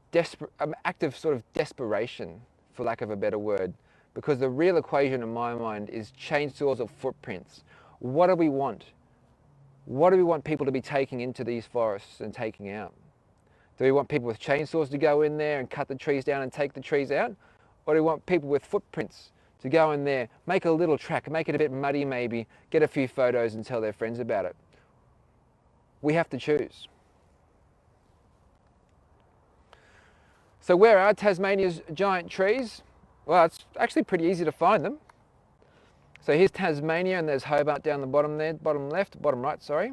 act of sort of desperation, for lack of a better word, because the real equation in my mind is chainsaws or footprints. What do we want? What do we want people to be taking into these forests and taking out? Do we want people with chainsaws to go in there and cut the trees down and take the trees out? Or do we want people with footprints to go in there, make a little track, make it a bit muddy maybe, get a few photos and tell their friends about it? We have to choose. So where are Tasmania's giant trees? Well, it's actually pretty easy to find them. So here's Tasmania, and there's Hobart down the bottom there, bottom right, sorry.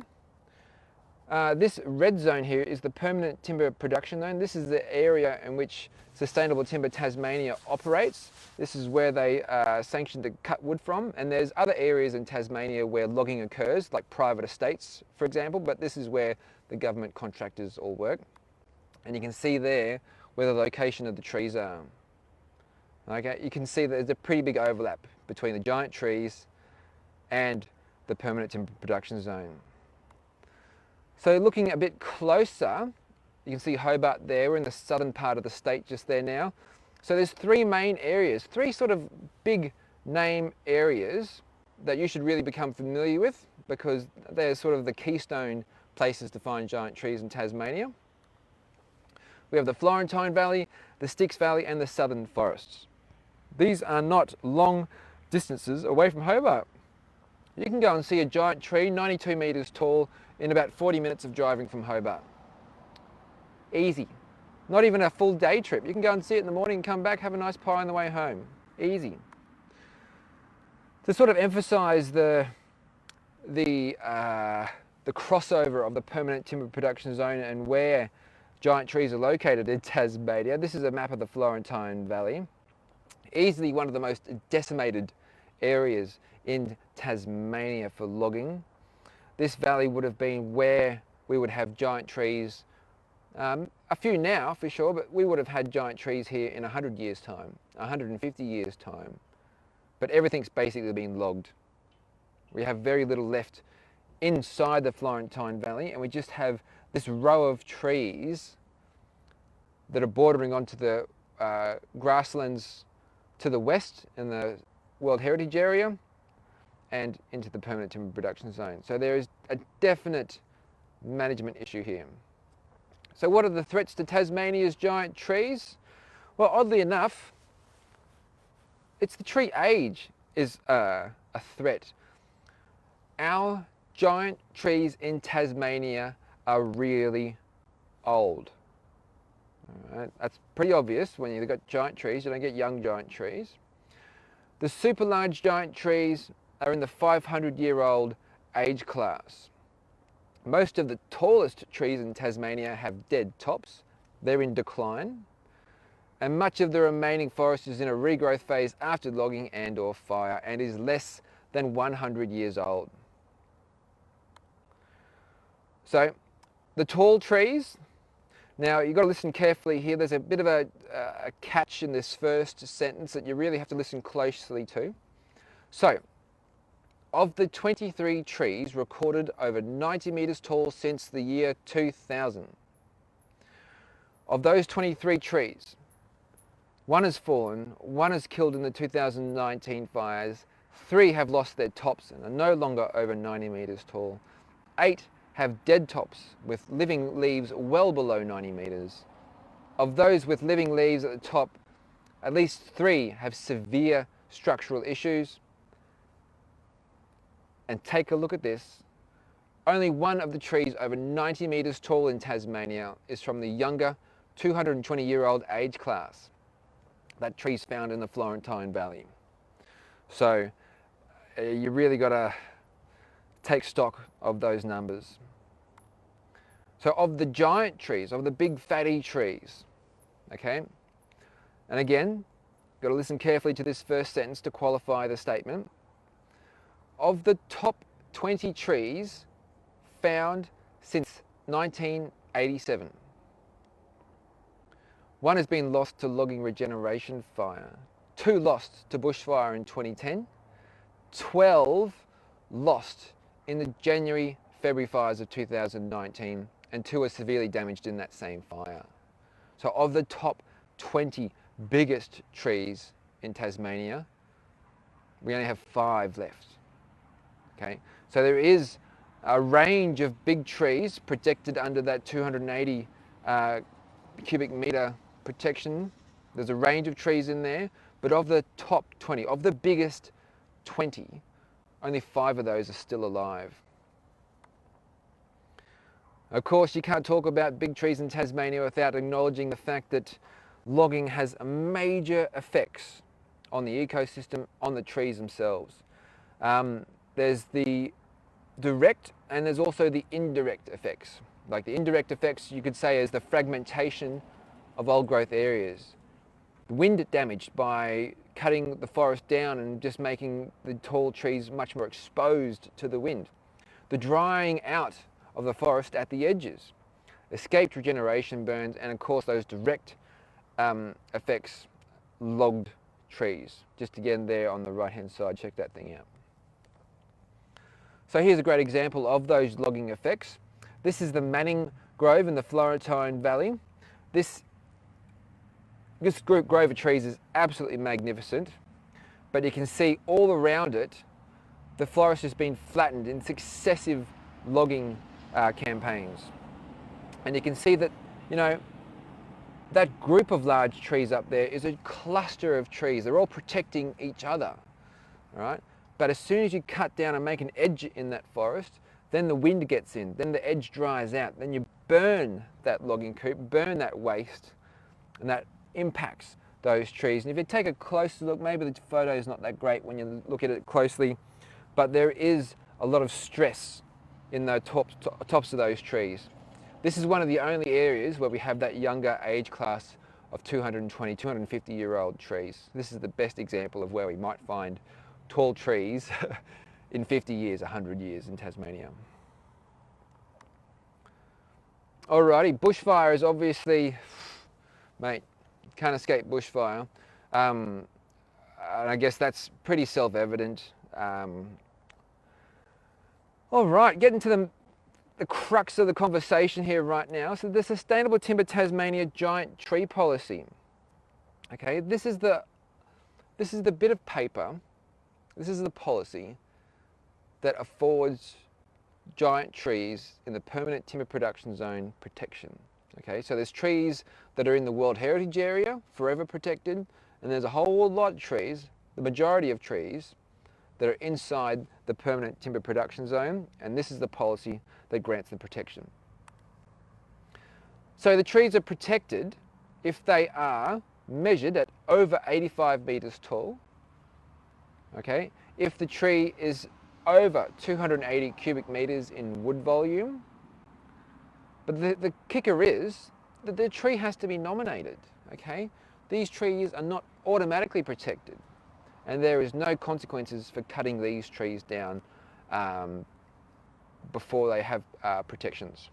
This red zone here is the permanent timber production zone. This is the area in which Sustainable Timber Tasmania operates. This is where they are sanctioned to cut wood from, and there's other areas in Tasmania where logging occurs, like private estates, for example, but this is where the government contractors all work. And you can see there where the location of the trees are. Okay, you can see that there's a pretty big overlap between the giant trees and the permanent timber production zone. So looking a bit closer, you can see Hobart there. We're in the southern part of the state just there now. So there's three main areas, three sort of big name areas that you should really become familiar with, because they're sort of the keystone places to find giant trees in Tasmania. We have the Florentine Valley, the Styx Valley and the Southern Forests. These are not long distances away from Hobart. You can go and see a giant tree 92 metres tall in about 40 minutes of driving from Hobart. Easy. Not even a full day trip. You can go and see it in the morning and come back, have a nice pie on the way home. Easy. To sort of emphasise the crossover of the permanent timber production zone and where giant trees are located in Tasmania, this is a map of the Florentine Valley. Easily one of the most decimated areas in Tasmania for logging. This valley would have been where we would have giant trees, a few now for sure, but we would have had giant trees here in 100 years time, 150 years time. But everything's basically been logged. We have very little left inside the Florentine Valley, and we just have this row of trees that are bordering onto the grasslands to the west in the World Heritage Area and into the permanent timber production zone. So there is a definite management issue here. So what are the threats to Tasmania's giant trees? Well, oddly enough, it's the tree age is a threat. Our giant trees in Tasmania are really old. All right, that's pretty obvious. When you've got giant trees, you don't get young giant trees. The super large giant trees are in the 500-year-old age class. Most of the tallest trees in Tasmania have dead tops. They're in decline. And much of the remaining forest is in a regrowth phase after logging and or fire and is less than 100 years old. So the tall trees, now you've got to listen carefully here. There's a bit of a catch in this first sentence that you really have to listen closely to. So, of the 23 trees recorded over 90 metres tall since the year 2000, of those 23 trees, one has fallen, one is killed in the 2019 fires, 3 have lost their tops and are no longer over 90 metres tall, 8 have dead tops with living leaves well below 90 metres. Of those with living leaves at the top, at least 3 have severe structural issues. And take a look at this. Only one of the trees over 90 metres tall in Tasmania is from the younger 220-year-old age class. That tree's found in the Florentine Valley. So you really got to take stock of those numbers. So of the giant trees, of the big fatty trees, okay, and again, got to listen carefully to this first sentence to qualify the statement. Of the top 20 trees found since 1987, one has been lost to logging regeneration fire, 2 lost to bushfire in 2010, 12 lost in the January-February fires of 2019, and 2 are severely damaged in that same fire. So of the top 20 biggest trees in Tasmania, we only have 5 left. Okay, so there is a range of big trees protected under that 280 cubic metre protection. There's a range of trees in there, but of the top 20, of the biggest 20, only 5 of those are still alive. Of course, you can't talk about big trees in Tasmania without acknowledging the fact that logging has major effects on the ecosystem, on the trees themselves. There's the direct and there's also the indirect effects. Like the indirect effects, you could say, is the fragmentation of old growth areas. Wind damage by cutting the forest down and just making the tall trees much more exposed to the wind. The drying out of the forest at the edges. Escaped regeneration burns, and of course those direct effects, logged trees. Just again there on the right hand side, check that thing out. So here's a great example of those logging effects. This is the Manning Grove in the Florentine Valley. This grove of trees is absolutely magnificent, but you can see all around it, the forest has been flattened in successive logging campaigns. And you can see that, you know, that group of large trees up there is a cluster of trees. They're all protecting each other, all right? But as soon as you cut down and make an edge in that forest, then the wind gets in, then the edge dries out, then you burn that logging coop, burn that waste, and that impacts those trees. And if you take a closer look, maybe the photo is not that great when you look at it closely, but there is a lot of stress in the tops of those trees. This is one of the only areas where we have that younger age class of 220, 250-year-old trees. This is the best example of where we might find tall trees in 50 years, 100 years in Tasmania. Alrighty, bushfire is obviously, mate, can't escape bushfire. And I guess that's pretty self-evident. All right, getting to the crux of the conversation here right now. So the Sustainable Timber Tasmania Giant Tree Policy. Okay, this is the bit of paper, this is the policy that affords giant trees in the permanent timber production zone protection. Okay, so there's trees that are in the World Heritage Area, forever protected, and there's a whole lot of trees, the majority of trees, that are inside the permanent timber production zone, and this is the policy that grants them protection. So the trees are protected if they are measured at over 85 metres tall, okay? If the tree is over 280 cubic metres in wood volume, but the kicker is that the tree has to be nominated, okay? These trees are not automatically protected, and there is no consequences for cutting these trees down before they have protections.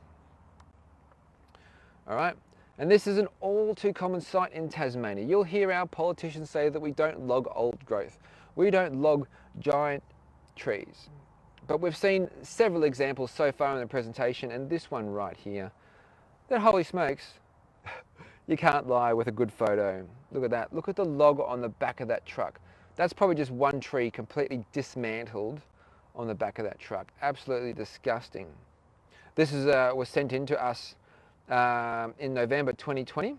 All right, and this is an all too common sight in Tasmania. You'll hear our politicians say that we don't log old growth. We don't log giant trees. But we've seen several examples so far in the presentation, and this one right here, that holy smokes, you can't lie with a good photo. Look at that, look at the log on the back of that truck. That's probably just one tree completely dismantled on the back of that truck. Absolutely disgusting. This is, was sent in to us in November 2020.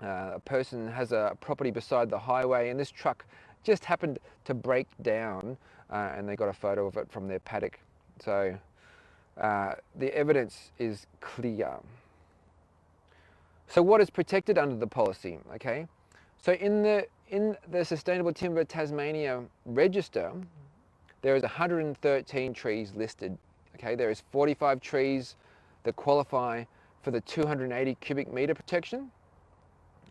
A person has a property beside the highway, and this truck just happened to break down, and they got a photo of it from their paddock. So the evidence is clear. So what is protected under the policy? Okay, so in the Sustainable Timber Tasmania register, there is 113 trees listed. Okay, there is 45 trees that qualify for the 280 cubic metre protection.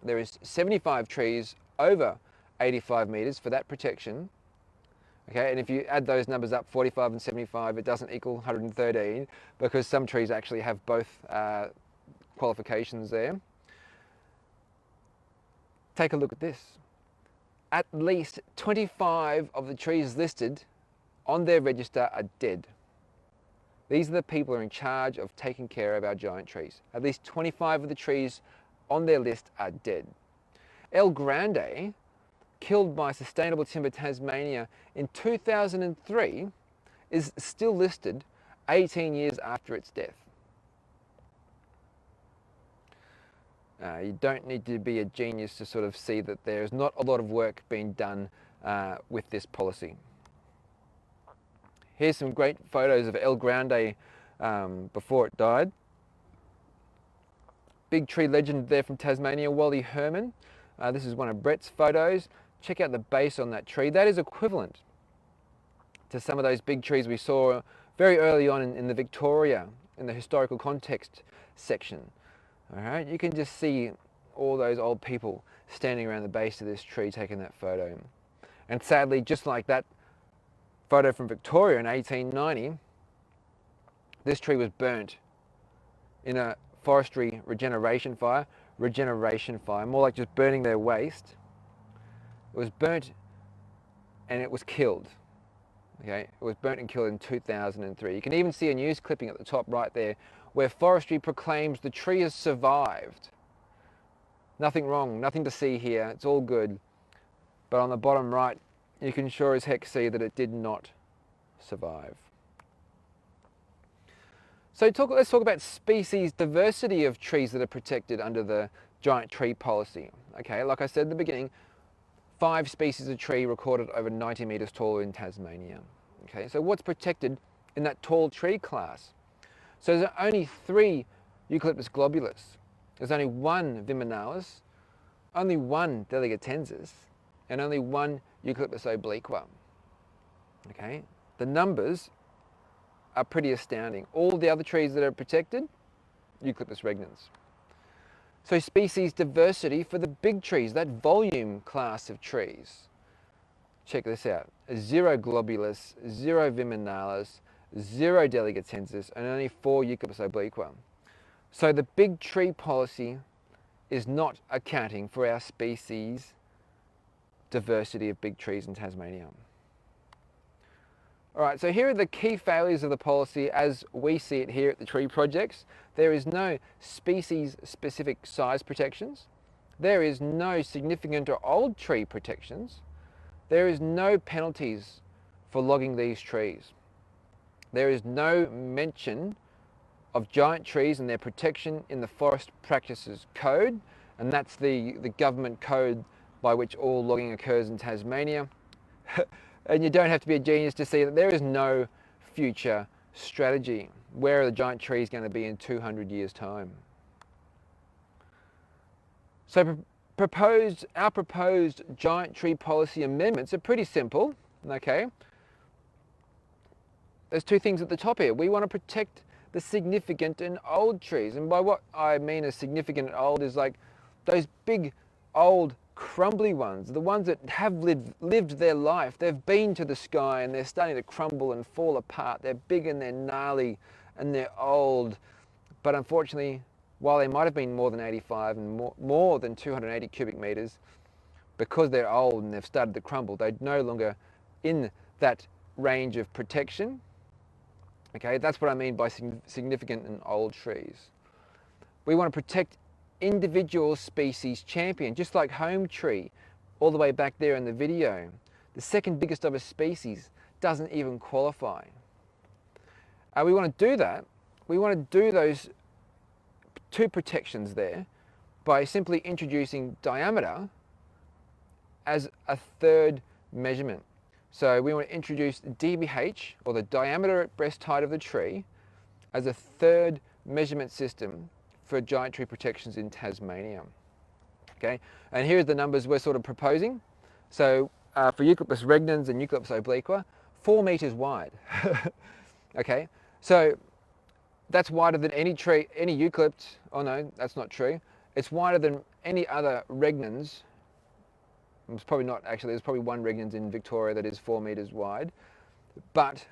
There is 75 trees over 85 metres for that protection. Okay, and if you add those numbers up, 45 and 75, it doesn't equal 113 because some trees actually have both qualifications there. Take a look at this. At least 25 of the trees listed on their register are dead. These are the people who are in charge of taking care of our giant trees. At least 25 of the trees on their list are dead. El Grande, killed by Sustainable Timber Tasmania in 2003, is still listed 18 years after its death. You don't need to be a genius to sort of see that there's not a lot of work being done with this policy. Here's some great photos of El Grande before it died. Big tree legend there from Tasmania, Wally Herman. This is one of Brett's photos. Check out the base on that tree. That is equivalent to some of those big trees we saw very early on in the Victoria, in the historical context section. All right, you can just see all those old people standing around the base of this tree taking that photo. And sadly, just like that photo from Victoria in 1890, this tree was burnt in a forestry regeneration fire, more like just burning their waste. It was burnt and it was killed. Okay, it was burnt and killed in 2003. You can even see a news clipping at the top right there where Forestry proclaims the tree has survived. Nothing wrong, nothing to see here, it's all good. But on the bottom right, you can sure as heck see that it did not survive. So let's talk about species diversity of trees that are protected under the giant tree policy. Okay, like I said at the beginning, 5 species of tree recorded over 90 metres tall in Tasmania. Okay, so what's protected in that tall tree class? So there's only 3 Eucalyptus globulus, there's only 1 viminalis, only 1 delegatensis, and only 1 Eucalyptus obliqua. Okay, the numbers are pretty astounding. All the other trees that are protected, Eucalyptus regnans. So species diversity for the big trees, that volume class of trees. Check this out, 0 globulus, 0 viminalis, 0 delegatensis, and only 4 Eucalyptus obliqua. So the big tree policy is not accounting for our species diversity of big trees in Tasmania. All right, so here are the key failures of the policy as we see it here at the tree projects. There is no species-specific size protections. There is no significant or old tree protections. There is no penalties for logging these trees. There is no mention of giant trees and their protection in the Forest Practices Code, and that's the government code by which all logging occurs in Tasmania. And you don't have to be a genius to see that there is no future strategy. Where are the giant trees going to be in 200 years' time? So our proposed giant tree policy amendments are pretty simple, okay? There's 2 things at the top here. We want to protect the significant and old trees. And by what I mean as significant and old is like those big, old, crumbly ones, the ones that have lived their life. They've been to the sky and they're starting to crumble and fall apart. They're big and they're gnarly and they're old. But unfortunately, while they might have been more than 85 and more than 280 cubic metres, because they're old and they've started to crumble, they're no longer in that range of protection. Okay, that's what I mean by significant and old trees. We want to protect individual species champion, just like home tree, all the way back there in the video. The second biggest of a species doesn't even qualify. We want to do that. We want to do those 2 protections there by simply introducing diameter as a 3rd measurement. So we want to introduce DBH, or the diameter at breast height of the tree, as a 3rd measurement system for giant tree protections in Tasmania. Okay, and here's the numbers we're sort of proposing. So for Eucalyptus regnans and Eucalyptus obliqua, 4 meters wide. Okay, so that's wider than any tree, any eucalypt. Oh no, that's not true. It's wider than any other regnans. It's probably not actually, there's probably one regnans in Victoria that is 4 meters wide. But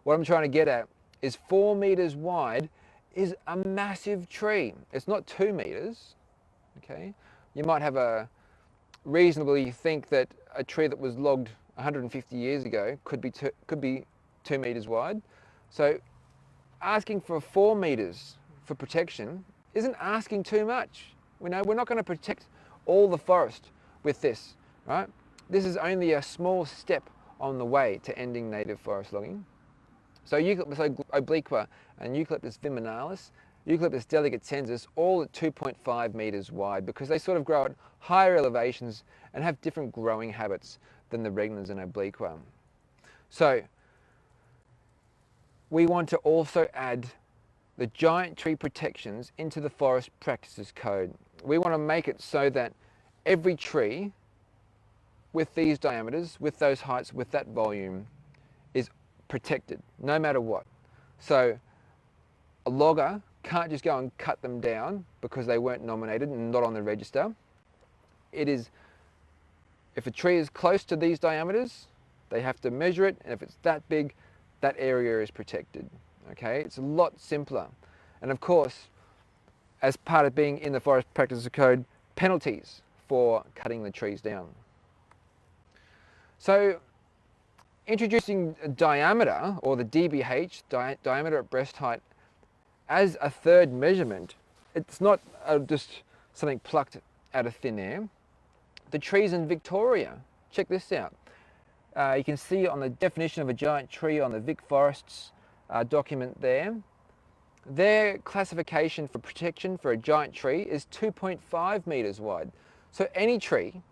what I'm trying to get at is 4 meters wide is a massive tree. It's not 2 meters, okay? You might have a reasonably think that a tree that was logged 150 years ago could be 2 meters wide. So asking for 4 meters for protection isn't asking too much. We know we're not going to protect all the forest with this, right? This is only a small step on the way to ending native forest logging. So Eucalyptus obliqua and Eucalyptus viminalis, Eucalyptus delicatensis, all at 2.5 meters wide, because they sort of grow at higher elevations and have different growing habits than the regnans and obliqua. So we want to also add the giant tree protections into the Forest Practices Code. We want to make it so that every tree with these diameters, with those heights, with that volume is protected no matter what. So a logger can't just go and cut them down because they weren't nominated and not on the register. It is, if a tree is close to these diameters, they have to measure it, and if it's that big, that area is protected. Okay, it's a lot simpler. And of course, as part of being in the Forest Practices Code, penalties for cutting the trees down. So introducing diameter, or the DBH, diameter at breast height, as a third measurement, it's not just something plucked out of thin air. The trees in Victoria, check this out. You can see on the definition of a giant tree on the Vic Forests document there, their classification for protection for a giant tree is 2.5 meters wide. So any tree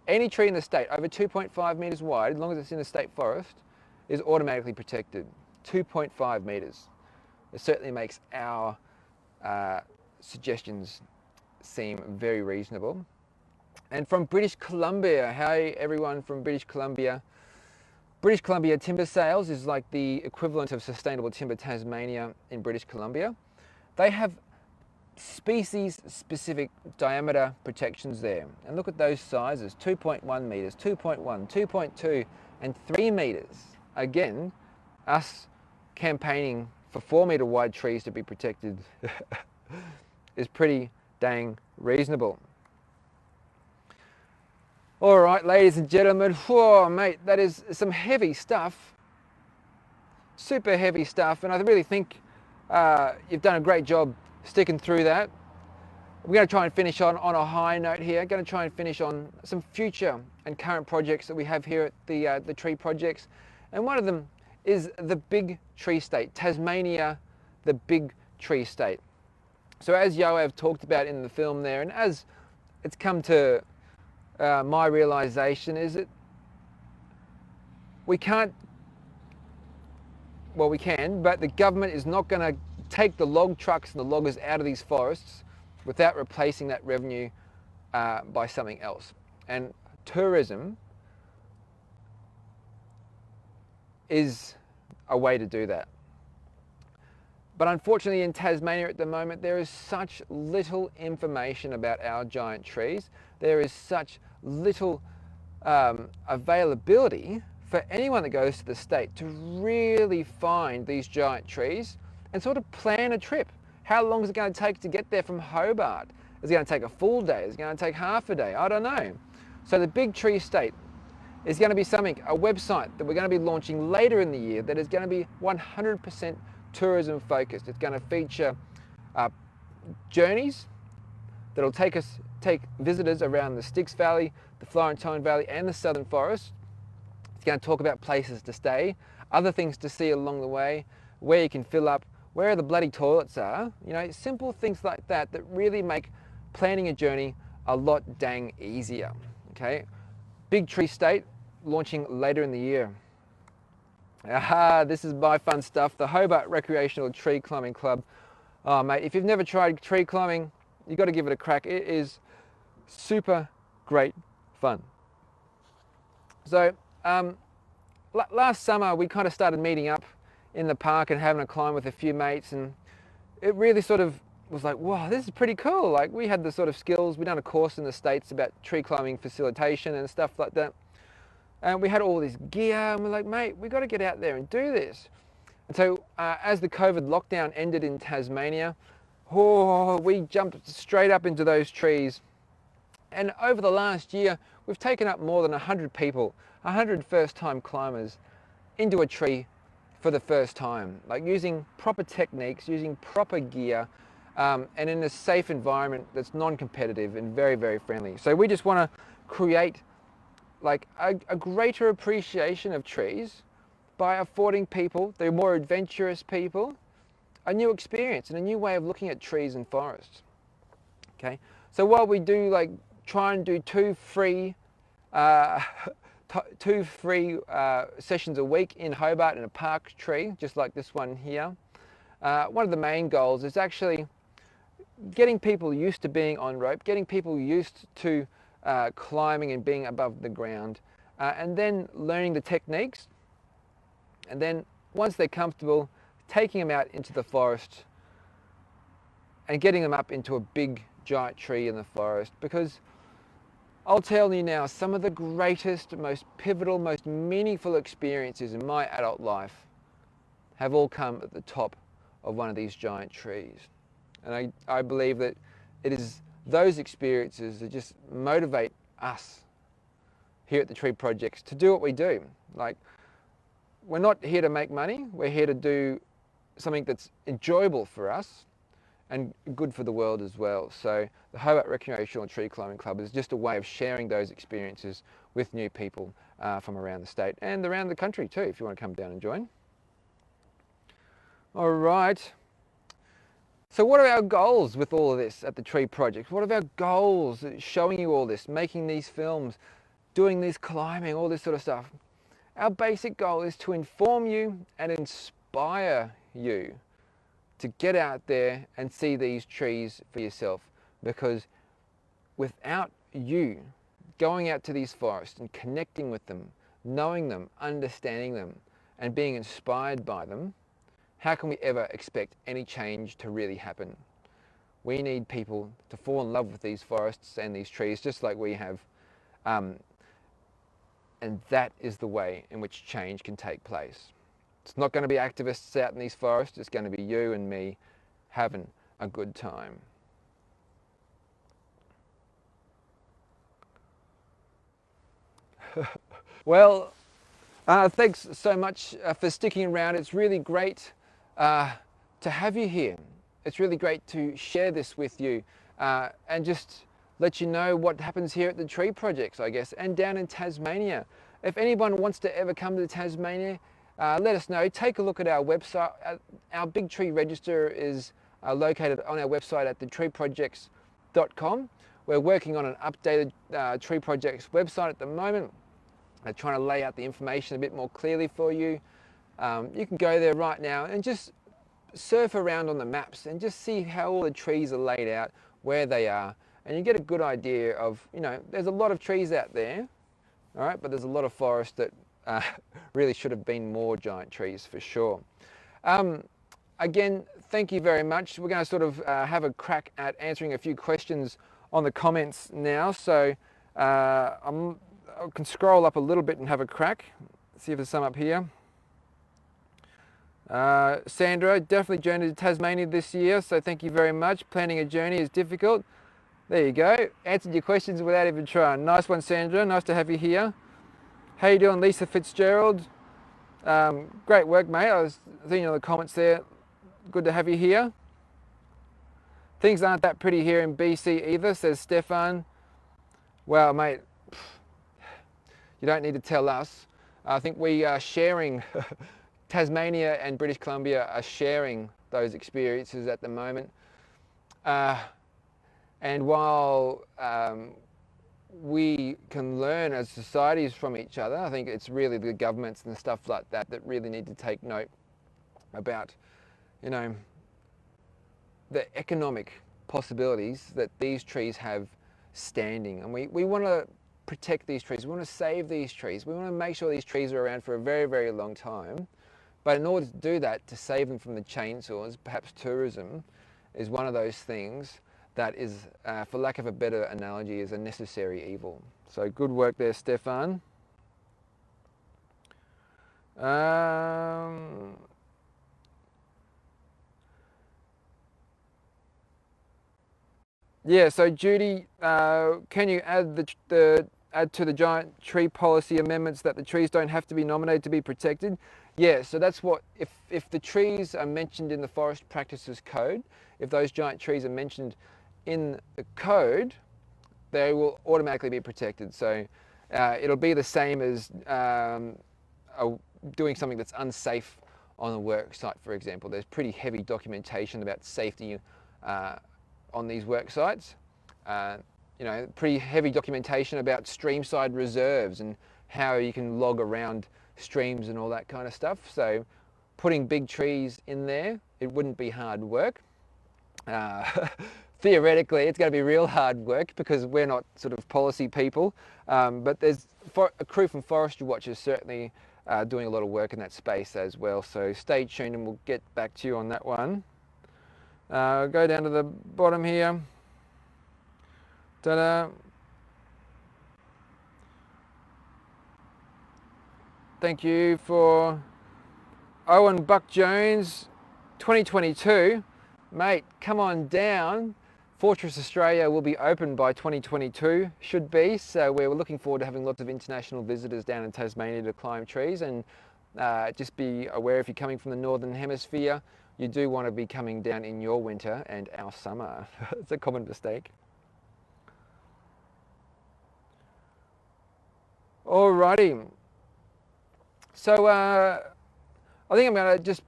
in the state over 2.5 meters wide, as long as it's in the state forest, is automatically protected. 2.5 meters. It certainly makes our suggestions seem very reasonable. And from British Columbia, hey everyone from British Columbia. British Columbia timber sales is like the equivalent of Sustainable Timber Tasmania in British Columbia. They have species-specific diameter protections there. And look at those sizes, 2.1 meters, 2.1, 2.2, and 3 meters. Again, us campaigning for 4 meter wide trees to be protected is pretty dang reasonable. All right, ladies and gentlemen, whoa, mate, that is some heavy stuff, super heavy stuff, and I really think you've done a great job sticking through that. We're going to try and finish on a high note here. Going to try and finish on some future and current projects that we have here at the tree projects, and one of them is the big tree state, Tasmania, the big tree state. So as Yoav talked about in the film there, and as it's come to my realization, is that we can't, well we can, but the government is not going to take the log trucks and the loggers out of these forests without replacing that revenue by something else. And tourism is a way to do that. But unfortunately in Tasmania at the moment, there is such little information about our giant trees. There is such little availability for anyone that goes to the state to really find these giant trees and sort of plan a trip. How long is it going to take to get there from Hobart? Is it going to take a full day? Is it going to take half a day? I don't know. So the big tree state is going to be something, a website that we're going to be launching later in the year that is going to be 100% tourism focused. It's going to feature journeys that'll take visitors around the Styx Valley, the Florentine Valley and the Southern Forest. It's going to talk about places to stay, other things to see along the way, where you can fill up, where the bloody toilets are, you know, simple things like that that really make planning a journey a lot dang easier. Okay, big tree state launching later in the year. Aha, this is my fun stuff, the Hobart Recreational Tree Climbing Club. Oh mate, if you've never tried tree climbing, you've got to give it a crack. It is super great fun. So last summer we kind of started meeting up in the park and having a climb with a few mates, and it really sort of was like, wow, this is pretty cool. Like, we had the sort of skills. We'd done a course in the States about tree climbing facilitation and stuff like that. And we had all this gear, and we're like, mate, we got to get out there and do this. And so as the COVID lockdown ended in Tasmania, we jumped straight up into those trees. And over the last year, we've taken up more than 100 people, 100 first-time climbers into a tree for the first time, like using proper techniques, using proper gear, and in a safe environment that's non-competitive and very, very friendly. So we just want to create like a greater appreciation of trees by affording people, the more adventurous people, a new experience and a new way of looking at trees and forests. Okay, so while we do try and do two free sessions a week in Hobart in a park tree, just like this one here, one of the main goals is actually getting people used to being on rope, getting people used to climbing and being above the ground, and then learning the techniques. And then once they're comfortable, taking them out into the forest and getting them up into a big giant tree in the forest. Because I'll tell you now, some of the greatest, most pivotal, most meaningful experiences in my adult life have all come at the top of one of these giant trees. And I believe that it is those experiences that just motivate us here at the Tree Projects to do what we do. Like, we're not here to make money, we're here to do something that's enjoyable for us and good for the world as well. So the Hobart Recreational Tree Climbing Club is just a way of sharing those experiences with new people from around the state and around the country too, if you want to come down and join. All right. So what are our goals with all of this at the Tree Project? What are our goals showing you all this, making these films, doing this climbing, all this sort of stuff? Our basic goal is to inform you and inspire you to get out there and see these trees for yourself. Because without you going out to these forests and connecting with them, knowing them, understanding them, and being inspired by them, how can we ever expect any change to really happen? We need people to fall in love with these forests and these trees just like we have. And that is the way in which change can take place. It's not going to be activists out in these forests, it's going to be you and me having a good time. Well, thanks so much for sticking around. It's really great to have you here. It's really great to share this with you and just let you know what happens here at the Tree Projects, I guess, and down in Tasmania. If anyone wants to ever come to Tasmania, let us know. Take a look at our website. Our Big Tree Register is located on our website at thetreeprojects.com. We're working on an updated Tree Projects website at the moment. We're trying to lay out the information a bit more clearly for you. You can go there right now and just surf around on the maps and just see how all the trees are laid out, where they are, and you get a good idea of, there's a lot of trees out there, all right, but there's a lot of forest that really should have been more giant trees for sure. Again, thank you very much. We're going to sort of have a crack at answering a few questions on the comments now. So I can scroll up a little bit and have a crack. See if there's some up here. Sandra, definitely journeyed to Tasmania this year, so thank you very much. Planning a journey is difficult. There you go. Answered your questions without even trying. Nice one, Sandra. Nice to have you here. How you doing, Lisa Fitzgerald? Great work, mate. I was seeing the comments there. Good to have you here. Things aren't that pretty here in BC either, says Stefan. Well, mate, you don't need to tell us. I think we are sharing, Tasmania and British Columbia are sharing those experiences at the moment. And while we can learn as societies from each other, I think it's really the governments and stuff like that that really need to take note about, the economic possibilities that these trees have standing. And we want to protect these trees. We want to save these trees. We want to make sure these trees are around for a very, very long time. But in order to do that, to save them from the chainsaws, perhaps tourism is one of those things that is, for lack of a better analogy, is a necessary evil. So good work there, Stefan. Yeah, so Judy, can you add add to the giant tree policy amendments that the trees don't have to be nominated to be protected? Yeah, so that's what, if the trees are mentioned in the Forest Practices Code, if those giant trees are mentioned in the code, they will automatically be protected. So it'll be the same as doing something that's unsafe on a work site, for example. There's pretty heavy documentation about safety on these work sites. You know, pretty heavy documentation about streamside reserves and how you can log around streams and all that kind of stuff. So putting big trees in there, it wouldn't be hard work. Theoretically, it's going to be real hard work because we're not sort of policy people, but there's a crew from Forestry Watchers certainly doing a lot of work in that space as well. So stay tuned and we'll get back to you on that one. Go down to the bottom here. Ta-da. Thank you for Owen Buck Jones, 2022. Mate, come on down. Fortress Australia will be open by 2022, should be. So we're looking forward to having lots of international visitors down in Tasmania to climb trees. And just be aware, if you're coming from the Northern Hemisphere, you do want to be coming down in your winter and our summer. It's a common mistake. Alrighty. So I think I'm going to just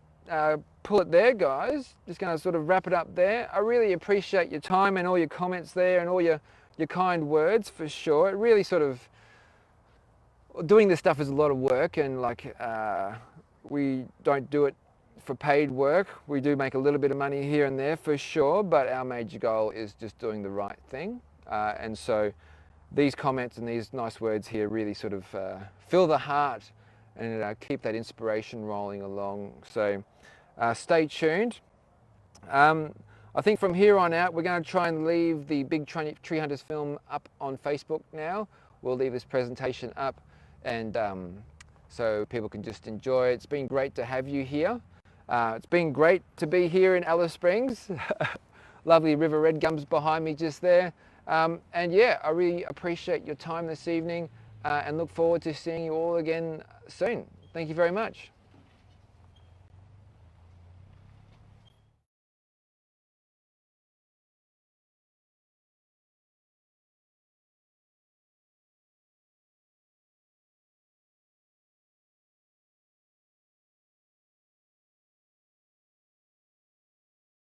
pull it there, guys. Just going to sort of wrap it up there. I really appreciate your time and all your comments there and all your kind words, for sure. It really sort of, doing this stuff is a lot of work, and like we don't do it for paid work. We do make a little bit of money here and there, for sure, but our major goal is just doing the right thing. And so these comments and these nice words here really sort of fill the heart and keep that inspiration rolling along. So stay tuned. I think from here on out, we're going to try and leave the Big Tree Hunters film up on Facebook now. We'll leave this presentation up, and so people can just enjoy it. It's been great to have you here. It's been great to be here in Alice Springs. Lovely River Red Gums behind me just there. And yeah, I really appreciate your time this evening and look forward to seeing you all again soon. Thank you very much.